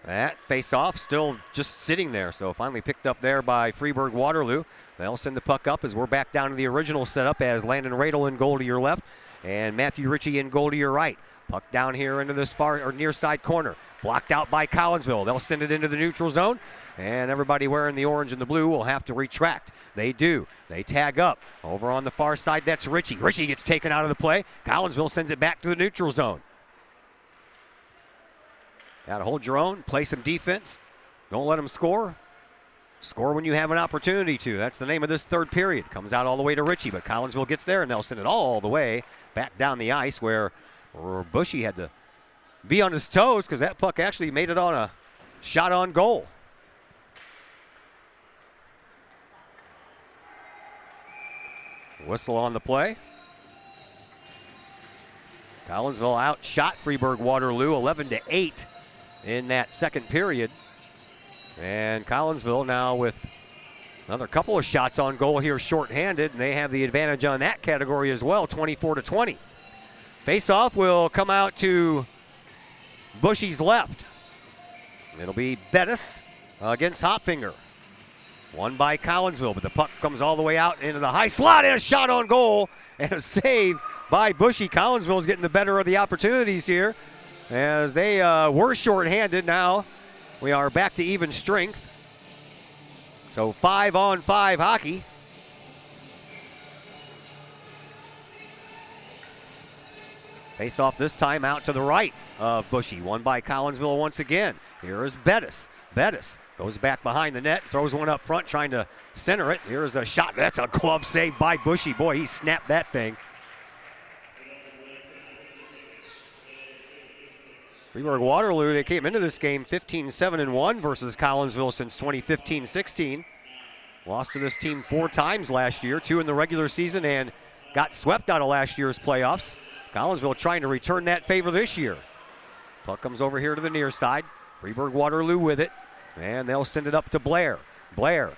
That face-off still just sitting there, so finally picked up there by Freeburg Waterloo. They'll send the puck up as we're back down to the original setup as Landon Radel in goal to your left and Matthew Ritchie in goal to your right. Puck down here into this far or near side corner. Blocked out by Collinsville. They'll send it into the neutral zone. And everybody wearing the orange and the blue will have to retract. They do. They tag up. Over on the far side, that's Ritchie. Ritchie gets taken out of the play. Collinsville sends it back to the neutral zone. Got to hold your own, play some defense. Don't let them score. Score when you have an opportunity to. That's the name of this third period. Comes out all the way to Ritchie, but Collinsville gets there, and they'll send it all the way back down the ice where Bushy had to be on his toes because that puck actually made it on a shot on goal. Whistle on the play. Collinsville outshot Freeburg Waterloo 11-8 in that second period. And Collinsville now with another couple of shots on goal here shorthanded, and they have the advantage on that category as well, 24-20. Face-off will come out to Bushy's left. It'll be Bettis against Hopfinger. Won by Collinsville, but the puck comes all the way out into the high slot and a shot on goal and a save by Bushy. Collinsville's getting the better of the opportunities here as they were shorthanded. Now we are back to even strength. So 5-on-5 hockey. Face off this time out to the right of Bushy. Won by Collinsville once again. Here is Bettis. Bettis goes back behind the net, throws one up front, trying to center it. Here's a shot. That's a glove save by Bushy. Boy, he snapped that thing. Freeburg Waterloo, they came into this game 15-7-1 versus Collinsville since 2015-16. Lost to this team 4 times last year, 2 in the regular season, and got swept out of last year's playoffs. Collinsville trying to return that favor this year. Puck comes over here to the near side. Freeburg Waterloo with it, and they'll send it up to Blair. Blair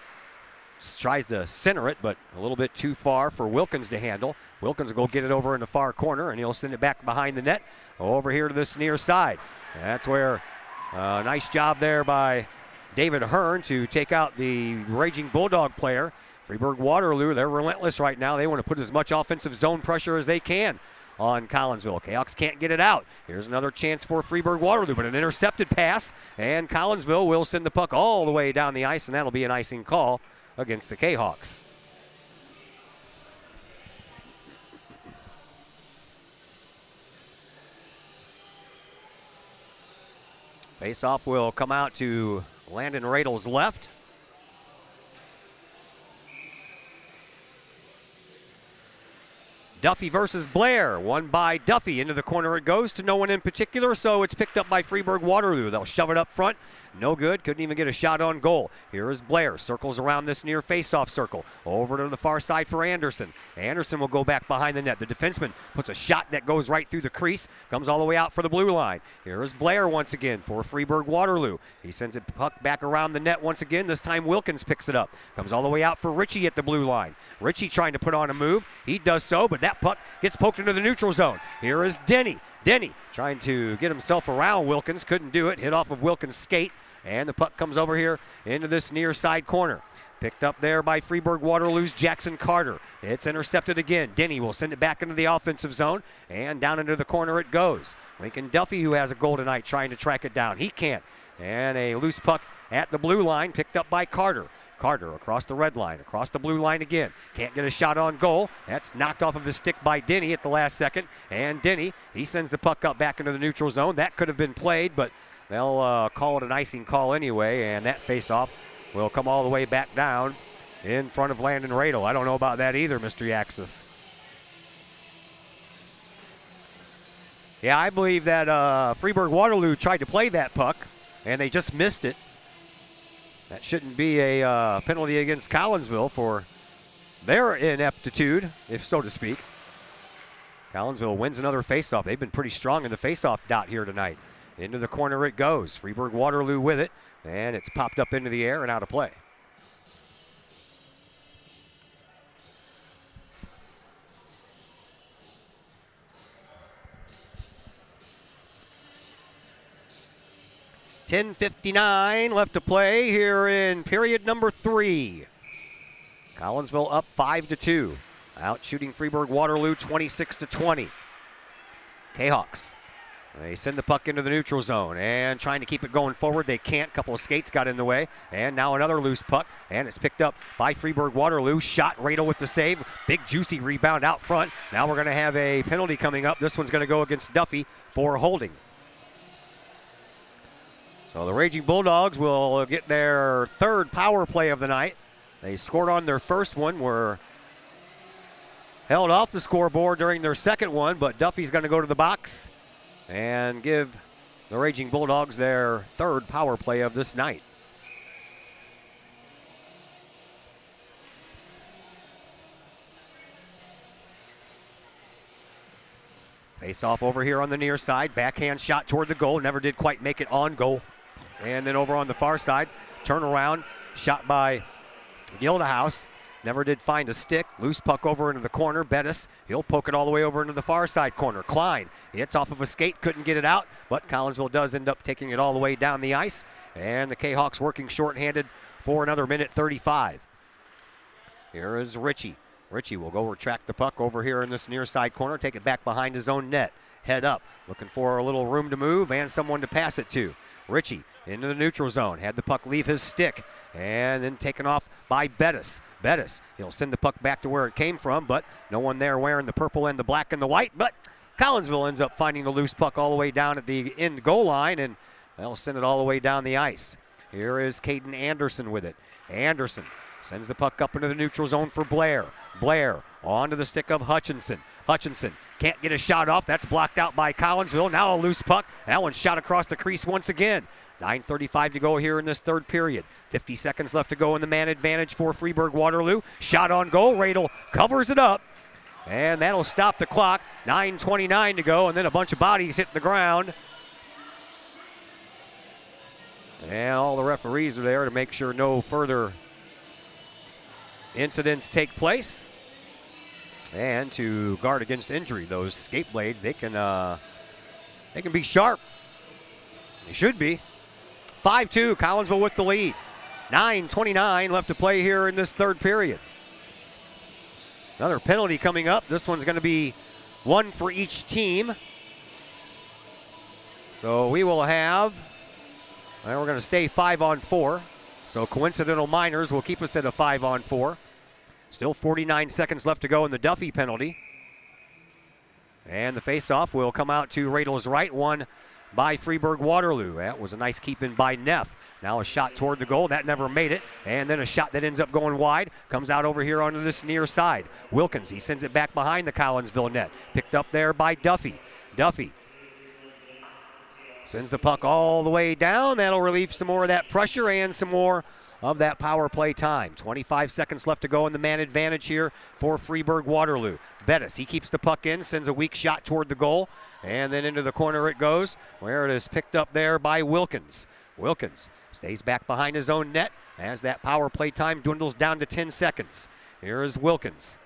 tries to center it, but a little bit too far for Wilkins to handle. Wilkins will go get it over in the far corner, and he'll send it back behind the net over here to this near side. That's where nice job there by David Hearn to take out the Raging Bulldog player. Freeburg Waterloo, they're relentless right now. They want to put as much offensive zone pressure as they can on Collinsville. Kahawks can't get it out. Here's another chance for Freeburg Waterloo, but an intercepted pass, and Collinsville will send the puck all the way down the ice, and that'll be an icing call against the Kahawks. Face-off will come out to Landon Radel's left. Duffy versus Blair. One by Duffy. Into the corner it goes to no one in particular, so it's picked up by Freeburg Waterloo. They'll shove it up front. No good. Couldn't even get a shot on goal. Here is Blair. Circles around this near face-off circle. Over to the far side for Anderson. Anderson will go back behind the net. The defenseman puts a shot that goes right through the crease. Comes all the way out for the blue line. Here is Blair once again for Freeburg Waterloo. He sends it puck back around the net once again. This time Wilkins picks it up. Comes all the way out for Ritchie at the blue line. Ritchie trying to put on a move. He does so, but that puck gets poked into the neutral zone. Here is Denny. Denny trying to get himself around Wilkins. Couldn't do it. Hit off of Wilkins' skate. And the puck comes over here into this near side corner. Picked up there by Freeburg Waterloo's Jackson Carter. It's intercepted again. Denny will send it back into the offensive zone. And down into the corner it goes. Lincoln Duffy, who has a goal tonight, trying to track it down. He can't. And a loose puck at the blue line picked up by Carter. Carter across the red line, across the blue line again. Can't get a shot on goal. That's knocked off of his stick by Denny at the last second. And Denny, he sends the puck up back into the neutral zone. That could have been played, but they'll call it an icing call anyway, and that face-off will come all the way back down in front of Landon Radel. I don't know about that either, Mr. Yaxis. Yeah, I believe that Freeburg Waterloo tried to play that puck, and they just missed it. That shouldn't be a penalty against Collinsville for their ineptitude, if so to speak. Collinsville wins another face-off. They've been pretty strong in the face-off dot here tonight. Into the corner it goes. Freeburg Waterloo with it, and it's popped up into the air and out of play. .10:59 left to play here in period number 3. Collinsville up 5-2. Out shooting Freeburg Waterloo 26-20. Kahawks. They send the puck into the neutral zone and trying to keep it going forward. They can't. Couple of skates got in the way. And now another loose puck. And it's picked up by Freeburg Waterloo. Shot Radel with the save. Big juicy rebound out front. Now we're going to have a penalty coming up. This one's going to go against Duffy for holding. So the Raging Bulldogs will get their third power play of the night. They scored on their first one. Were held off the scoreboard during their second one. But Duffy's going to go to the box and give the Raging Bulldogs their third power play of this night. Face off over here on the near side. Backhand shot toward the goal. Never did quite make it on goal. And then over on the far side, turnaround shot by Gildahouse. Never did find a stick. Loose puck over into the corner. Bettis, he'll poke it all the way over into the far side corner. Klein, it's off of a skate, couldn't get it out, but Collinsville does end up taking it all the way down the ice. And the Kahawks working shorthanded for another minute 35. Here is Ritchie. Ritchie will go retract the puck over here in this near side corner, take it back behind his own net. Head up, looking for a little room to move and someone to pass it to. Ritchie into the neutral zone, had the puck leave his stick, and then taken off by Bettis. Bettis, he'll send the puck back to where it came from, but no one there wearing the purple and the black and the white, but Collinsville ends up finding the loose puck all the way down at the end goal line, and they'll send it all the way down the ice. Here is Caden Anderson with it. Anderson sends the puck up into the neutral zone for Blair. Blair onto the stick of Hutchinson. Hutchinson can't get a shot off. That's blocked out by Collinsville. Now a loose puck. That one shot across the crease once again. 9:35 to go here in this third period. 50 seconds left to go in the man advantage for Freeburg Waterloo. Shot on goal. Radel covers it up. And that'll stop the clock. 9:29 to go, and then a bunch of bodies hit the ground. And all the referees are there to make sure no further incidents take place. And to guard against injury, those skate blades, they can be sharp. They should be. 5-2, Collinsville with the lead. 9:29 left to play here in this third period. Another penalty coming up. This one's going to be one for each team. So we will have, well, we're going to stay 5-on-4. So coincidental minors will keep us at a 5-on-4. Still 49 seconds left to go in the Duffy penalty. And the faceoff will come out to Radel's right, one by Freeburg Waterloo. That was a nice keep in by Neff. Now a shot toward the goal. That never made it. And then a shot that ends up going wide. Comes out over here onto this near side. Wilkins, he sends it back behind the Collinsville net. Picked up there by Duffy. Duffy sends the puck all the way down. That'll relieve some more of that pressure and some more of that power play time. 25 seconds left to go in the man advantage here for Freeburg Waterloo. Bettis, he keeps the puck in, sends a weak shot toward the goal, and then into the corner it goes, where it is picked up there by Wilkins. Wilkins stays back behind his own net as that power play time dwindles down to 10 seconds. Here is Wilkins.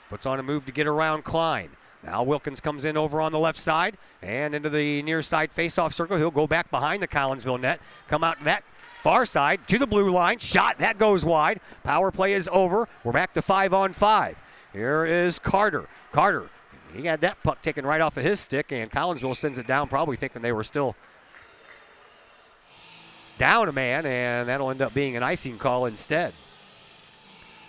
Puts on a move to get around Klein. Now Wilkins comes in over on the left side and into the near side faceoff circle. He'll go back behind the Collinsville net, come out that far side to the blue line. Shot, that goes wide. Power play is over. We're back to 5-on-5. Here is Carter. Carter, he had that puck taken right off of his stick, and Collinsville sends it down, probably thinking they were still down a man, and that'll end up being an icing call instead.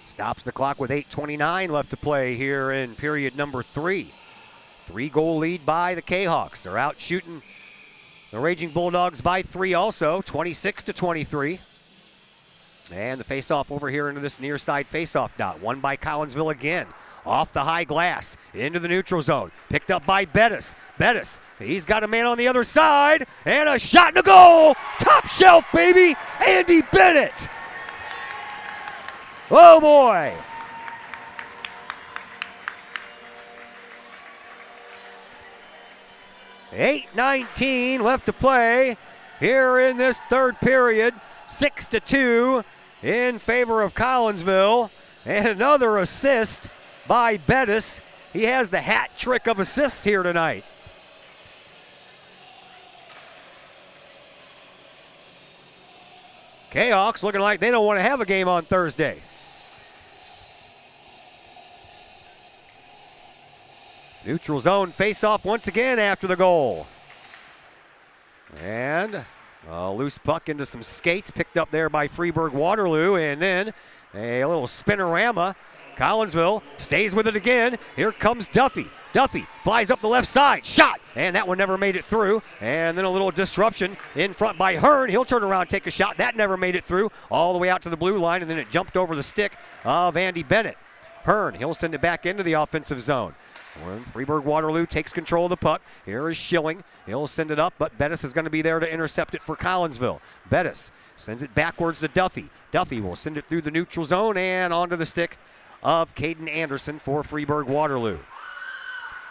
Stops the clock with 8:29 left to play here in period number 3. 3-goal lead by the Kahawks. They're out shooting the Raging Bulldogs by 3 also, 26-23. And the face-off over here into this near side face-off dot. Won by Collinsville again. Off the high glass, into the neutral zone. Picked up by Bettis. Bettis, he's got a man on the other side, and a shot and a goal! Top shelf, baby! Andy Bennett! Oh, boy! $8:19 left to play here in this third period. 6-2 in favor of Collinsville. And another assist by Bettis. He has the hat trick of assists here tonight. Kahawks looking like they don't want to have a game on Thursday. Neutral zone face-off once again after the goal. And a loose puck into some skates picked up there by Freeburg Waterloo, and then a little spinorama. Collinsville stays with it again. Here comes Duffy. Duffy flies up the left side. Shot. And that one never made it through. And then a little disruption in front by Hearn. He'll turn around and take a shot. That never made it through. All the way out to the blue line. And then it jumped over the stick of Andy Bennett. Hearn, he'll send it back into the offensive zone. When Freeburg Waterloo takes control of the puck. Here is Schilling. He'll send it up, but Bettis is going to be there to intercept it for Collinsville. Bettis sends it backwards to Duffy. Duffy will send it through the neutral zone and onto the stick of Caden Anderson for Freeburg Waterloo.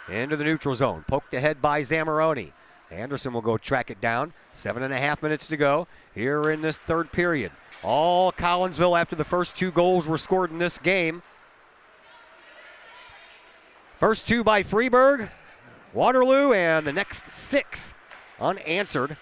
Into the neutral zone. Poked ahead by Zamoroni. Anderson will go track it down. 7.5 minutes to go here in this third period. All Collinsville after the first 2 goals were scored in this game. First 2 by Freeburg, Waterloo, and the next 6 unanswered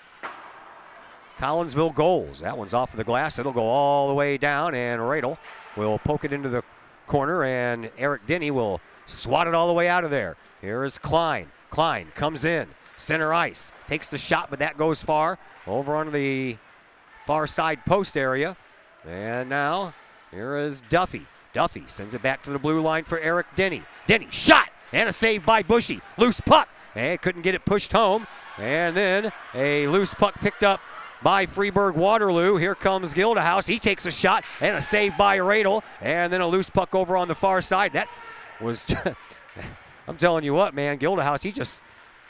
Collinsville goals. That one's off of the glass. It'll go all the way down, and Radel will poke it into the corner, and Eric Denny will swat it all the way out of there. Here is Klein. Klein comes in, center ice, takes the shot, but that goes far, over onto the far side post area. And now, here is Duffy. Duffy sends it back to the blue line for Eric Denny. Denny, shot, and a save by Bushy. Loose puck, and couldn't get it pushed home. And then a loose puck picked up by Freeburg Waterloo. Here comes Gildehouse. He takes a shot, and a save by Radel. And then a loose puck over on the far side. That was, I'm telling you what, man, Gildehouse, he just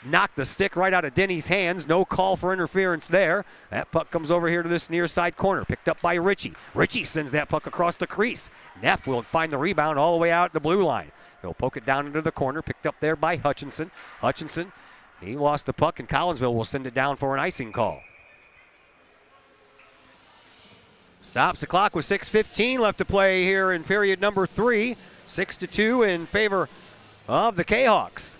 knocked the stick right out of Denny's hands. No call for interference there. That puck comes over here to this near side corner. Picked up by Ritchie. Ritchie sends that puck across the crease. Neff will find the rebound all the way out the blue line. He'll poke it down into the corner. Picked up there by Hutchinson. Hutchinson, he lost the puck, and Collinsville will send it down for an icing call. Stops the clock with 6:15 left to play here in period number 3. 6-2 in favor of the Kahawks.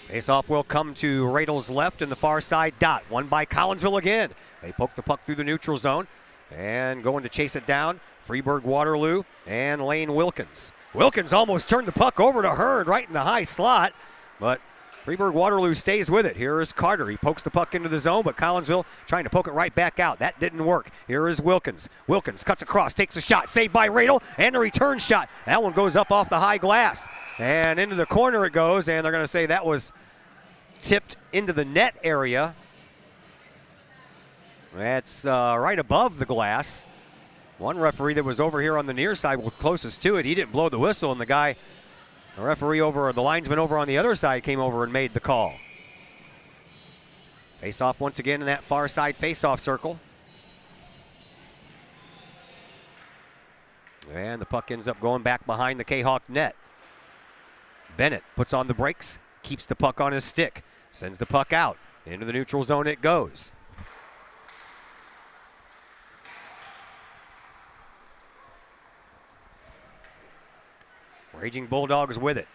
Faceoff will come to Radel's left in the far side dot. Won by Collinsville again. They poke the puck through the neutral zone and going to chase it down. Freeburg Waterloo and Lane Wilkins. Wilkins almost turned the puck over to Hearn right in the high slot, but Freeburg Waterloo stays with it. Here is Carter. He pokes the puck into the zone, but Collinsville trying to poke it right back out. That didn't work. Here is Wilkins. Wilkins cuts across, takes a shot, saved by Radel, and a return shot. That one goes up off the high glass. And into the corner it goes, and they're going to say that was tipped into the net area. That's right above the glass. One referee that was over here on the near side was closest to it. He didn't blow the whistle, and the referee over, the linesman over on the other side came over and made the call. Face-off once again in that far side face-off circle. And the puck ends up going back behind the Kahok net. Bennett puts on the brakes, keeps the puck on his stick, sends the puck out. Into the neutral zone it goes. Raging Bulldogs with it.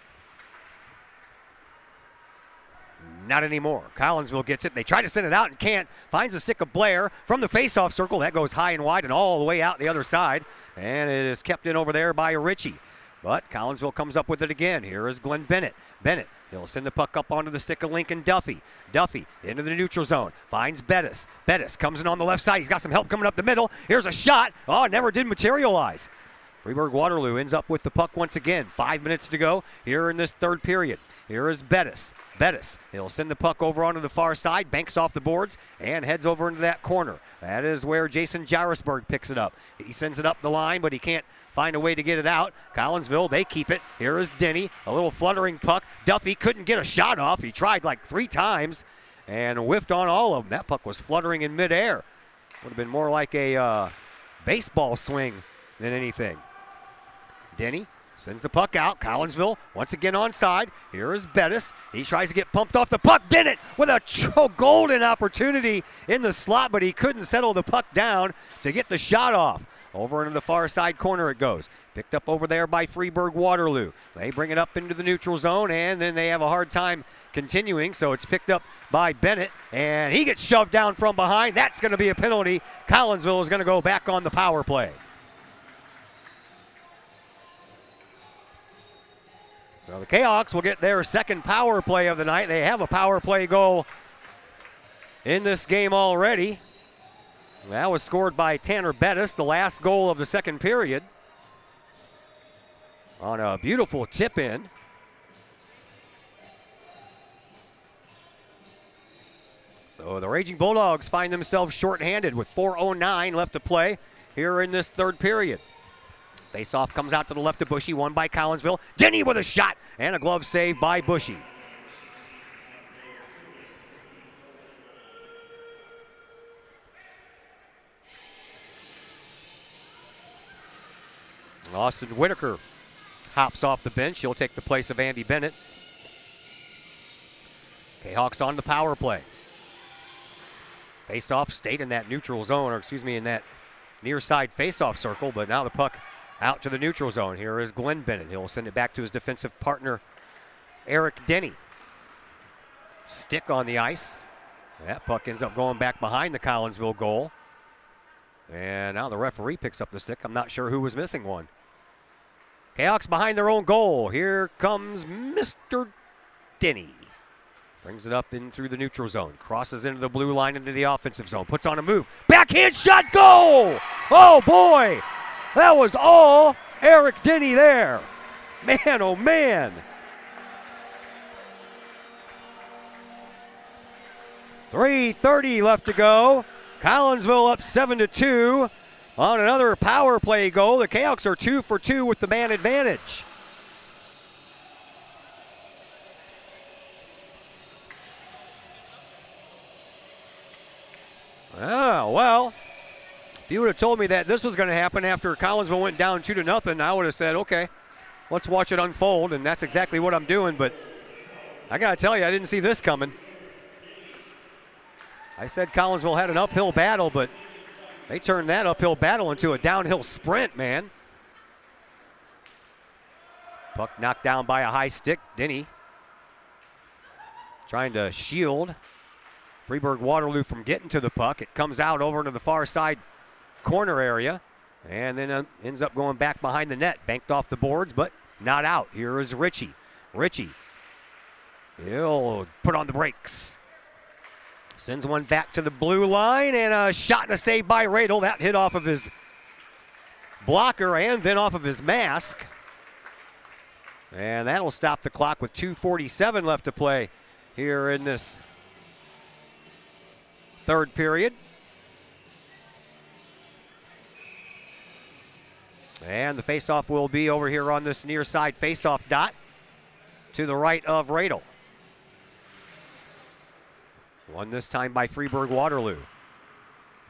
Not anymore. Collinsville gets it. They try to send it out and can't. Finds the stick of Blair from the face-off circle. That goes high and wide and all the way out the other side. And it is kept in over there by Ritchie. But Collinsville comes up with it again. Here is Glenn Bennett. Bennett, he'll send the puck up onto the stick of Lincoln Duffy. Duffy into the neutral zone. Finds Bettis. Bettis comes in on the left side. He's got some help coming up the middle. Here's a shot. Oh, it never did materialize. Freeburg Waterloo ends up with the puck once again. 5 minutes to go here in this third period. Here is Bettis. Bettis, he'll send the puck over onto the far side, banks off the boards, and heads over into that corner. That is where Jason Jarisberg picks it up. He sends it up the line, but he can't find a way to get it out. Collinsville, they keep it. Here is Denny, a little fluttering puck. Duffy couldn't get a shot off. He tried like 3 times and whiffed on all of them. That puck was fluttering in midair. Would have been more like a baseball swing than anything. Denny sends the puck out. Collinsville once again onside. Here is Bettis. He tries to get pumped off the puck. Bennett with a golden opportunity in the slot, but he couldn't settle the puck down to get the shot off. Over into the far side corner it goes. Picked up over there by Freeburg Waterloo. They bring it up into the neutral zone, and then they have a hard time continuing, so it's picked up by Bennett, and he gets shoved down from behind. That's going to be a penalty. Collinsville is going to go back on the power play. So the Kahawks will get their second power play of the night. They have a power play goal in this game already. That was scored by Tanner Bettis, the last goal of the second period, on a beautiful tip in. So the Raging Bulldogs find themselves shorthanded with 4:09 left to play here in this third period. Face-off comes out to the left of Bushy, won by Collinsville. Denny with a shot and a glove save by Bushy. Austin Whitaker hops off the bench. He'll take the place of Andy Bennett. Kahawks on the power play. Face-off stayed in that neutral zone, in that near side face-off circle, but now the puck out to the neutral zone. Here is Glenn Bennett. He'll send it back to his defensive partner, Eric Denny. Stick on the ice. That puck ends up going back behind the Collinsville goal. And now the referee picks up the stick. I'm not sure who was missing one. Kahawks behind their own goal. Here comes Mr. Denny. Brings it up in through the neutral zone. Crosses into the blue line into the offensive zone. Puts on a move. Backhand shot, goal! Oh, boy! That was all Eric Denny there. Man, oh, man. .330 left to go. Collinsville up 7-2 on another power play goal. The Kahawks are 2 for 2 with the man advantage. Oh, well, if you would have told me that this was going to happen after Collinsville went down 2-0, I would have said, okay, let's watch it unfold, and that's exactly what I'm doing. But I got to tell you, I didn't see this coming. I said Collinsville had an uphill battle, but they turned that uphill battle into a downhill sprint, man. Puck knocked down by a high stick. Denny trying to shield Freeburg Waterloo from getting to the puck. It comes out over into the far side corner area, and then ends up going back behind the net. Banked off the boards, but not out. Here is Ritchie. Ritchie He'll put on the brakes. Sends one back to the blue line, and a shot and a save by Radel. That hit off of his blocker and then off of his mask. And that'll stop the clock with 2:47 left to play here in this third period. And the faceoff will be over here on this near side faceoff dot to the right of Radel. Won this time by Freeburg Waterloo.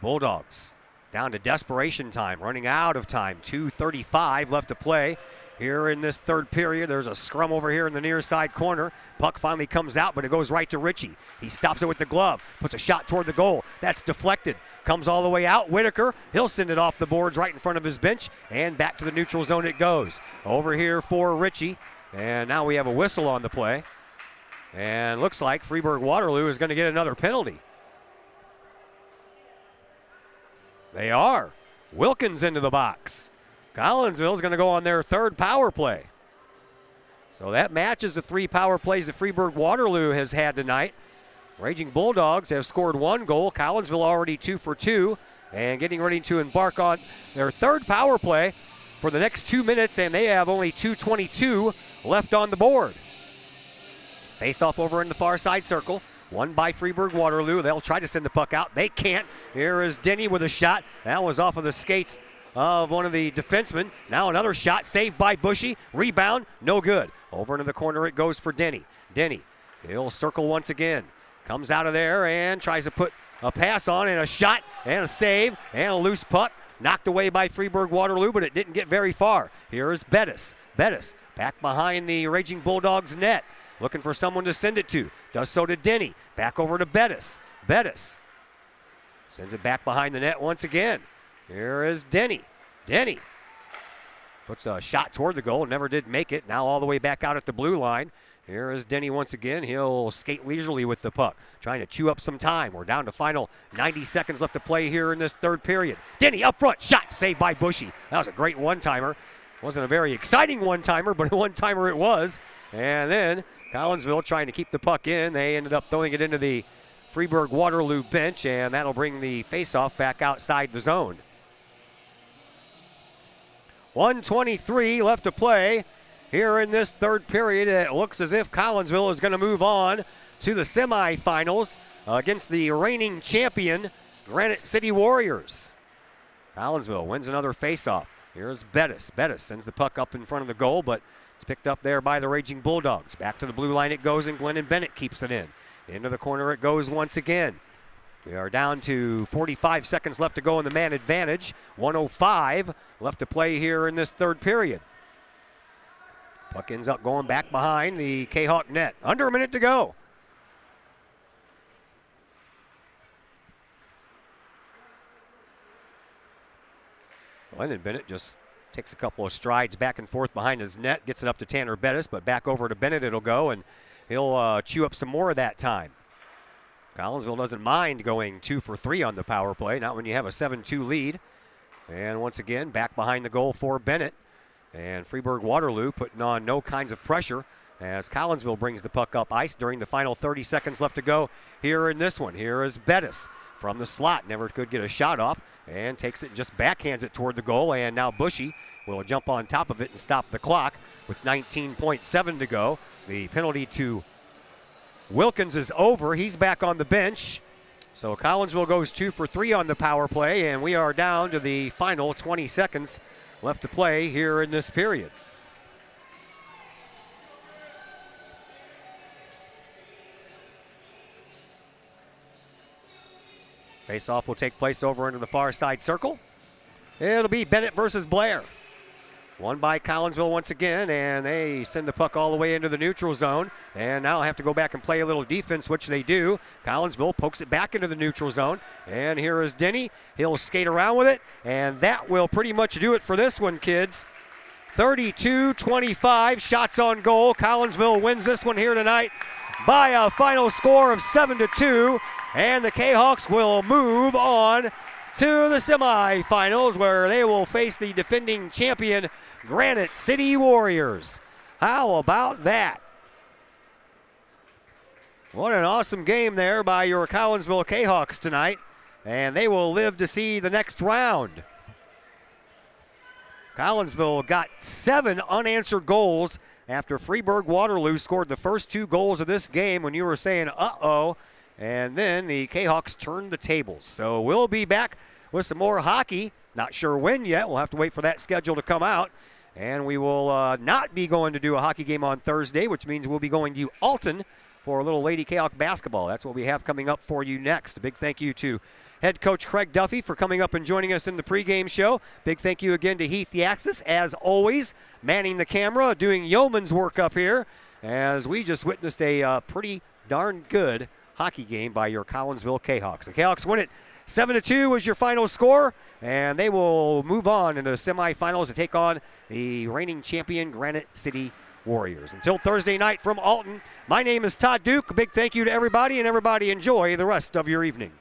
Bulldogs down to desperation time, running out of time. 2:35 left to play here in this third period. There's a scrum over here in the near side corner. Puck finally comes out, but it goes right to Ritchie. He stops it with the glove, puts a shot toward the goal. That's deflected. Comes all the way out. Whitaker, he'll send it off the boards right in front of his bench, and back to the neutral zone it goes. Over here for Ritchie, and now we have a whistle on the play. And looks like Freeburg Waterloo is going to get another penalty. They are. Wilkins into the box. Collinsville is going to go on their third power play. So that matches the 3 power plays that Freeburg Waterloo has had tonight. Raging Bulldogs have scored 1 goal. Collinsville already 2 for 2 and getting ready to embark on their third power play for the next 2 minutes, and they have only 2:22 left on the board. Faced off over in the far side circle. Won by Freeburg Waterloo. They'll try to send the puck out. They can't. Here is Denny with a shot. That was off of the skates of one of the defensemen. Now another shot saved by Bushy. Rebound, no good. Over into the corner it goes for Denny. Denny, he'll circle once again. Comes out of there and tries to put a pass on, and a shot and a save and a loose puck. Knocked away by Freeburg Waterloo, but it didn't get very far. Here is Bettis. Bettis back behind the Raging Bulldogs net. Looking for someone to send it to. Does so to Denny. Back over to Bettis. Bettis sends it back behind the net once again. Here is Denny. Denny puts a shot toward the goal. Never did make it. Now all the way back out at the blue line. Here is Denny once again. He'll skate leisurely with the puck, trying to chew up some time. We're down to final 90 seconds left to play here in this third period. Denny up front. Shot saved by Bushy. That was a great one-timer. Wasn't a very exciting one-timer, but a one-timer it was. And then Collinsville trying to keep the puck in. They ended up throwing it into the Freeburg Waterloo bench, and that'll bring the faceoff back outside the zone. 1:23 left to play here in this third period. It looks as if Collinsville is going to move on to the semifinals against the reigning champion Granite City Warriors. Collinsville wins another faceoff. Here's Bettis. Bettis sends the puck up in front of the goal, but it's picked up there by the Raging Bulldogs. Back to the blue line it goes, and Glennon Bennett keeps it in. Into the corner it goes once again. We are down to 45 seconds left to go in the man advantage. 1:05 left to play here in this third period. Puck ends up going back behind the Kahok net. Under a minute to go. Glennon Bennett just takes a couple of strides back and forth behind his net, gets it up to Tanner Bettis, but back over to Bennett it'll go, and he'll chew up some more of that time. Collinsville doesn't mind going 2 for 3 on the power play, not when you have a 7-2 lead. And once again, back behind the goal for Bennett. And Freeburg Waterloo putting on no kinds of pressure as Collinsville brings the puck up ice during the final 30 seconds left to go here in this one. Here is Bettis from the slot. Never could get a shot off and takes it and just backhands it toward the goal. And now Bushy will jump on top of it and stop the clock with 19.7 to go. The penalty to Wilkins is over. He's back on the bench. So Collinsville goes 2 for 3 on the power play, and we are down to the final 20 seconds left to play here in this period. Face-off will take place over into the far side circle. It'll be Bennett versus Blair. Won by Collinsville once again, and they send the puck all the way into the neutral zone. And now have to go back and play a little defense, which they do. Collinsville pokes it back into the neutral zone. And here is Denny. He'll skate around with it, and that will pretty much do it for this one, kids. 32-25, shots on goal. Collinsville wins this one here tonight by a final score of 7-2. And the Kahawks will move on to the semifinals, where they will face the defending champion Granite City Warriors. How about that? What an awesome game there by your Collinsville Kahawks tonight. And they will live to see the next round. Collinsville got 7 unanswered goals after Freeburg Waterloo scored the first 2 goals of this game when you were saying, uh-oh. And then the Kahawks turned the tables. So we'll be back with some more hockey. Not sure when yet. We'll have to wait for that schedule to come out. And we will not be going to do a hockey game on Thursday, which means we'll be going to Alton for a little Lady Kahawk basketball. That's what we have coming up for you next. A big thank you to head coach Craig Duffy for coming up and joining us in the pregame show. Big thank you again to Heath Yaxis, as always, manning the camera, doing yeoman's work up here, as we just witnessed a pretty darn good hockey game by your Collinsville Kahawks. The Kahawks win it 7-2 was your final score, and they will move on into the semifinals to take on the reigning champion Granite City Warriors. Until Thursday night from Alton, my name is Todd Duke. A big thank you to everybody, and everybody enjoy the rest of your evening.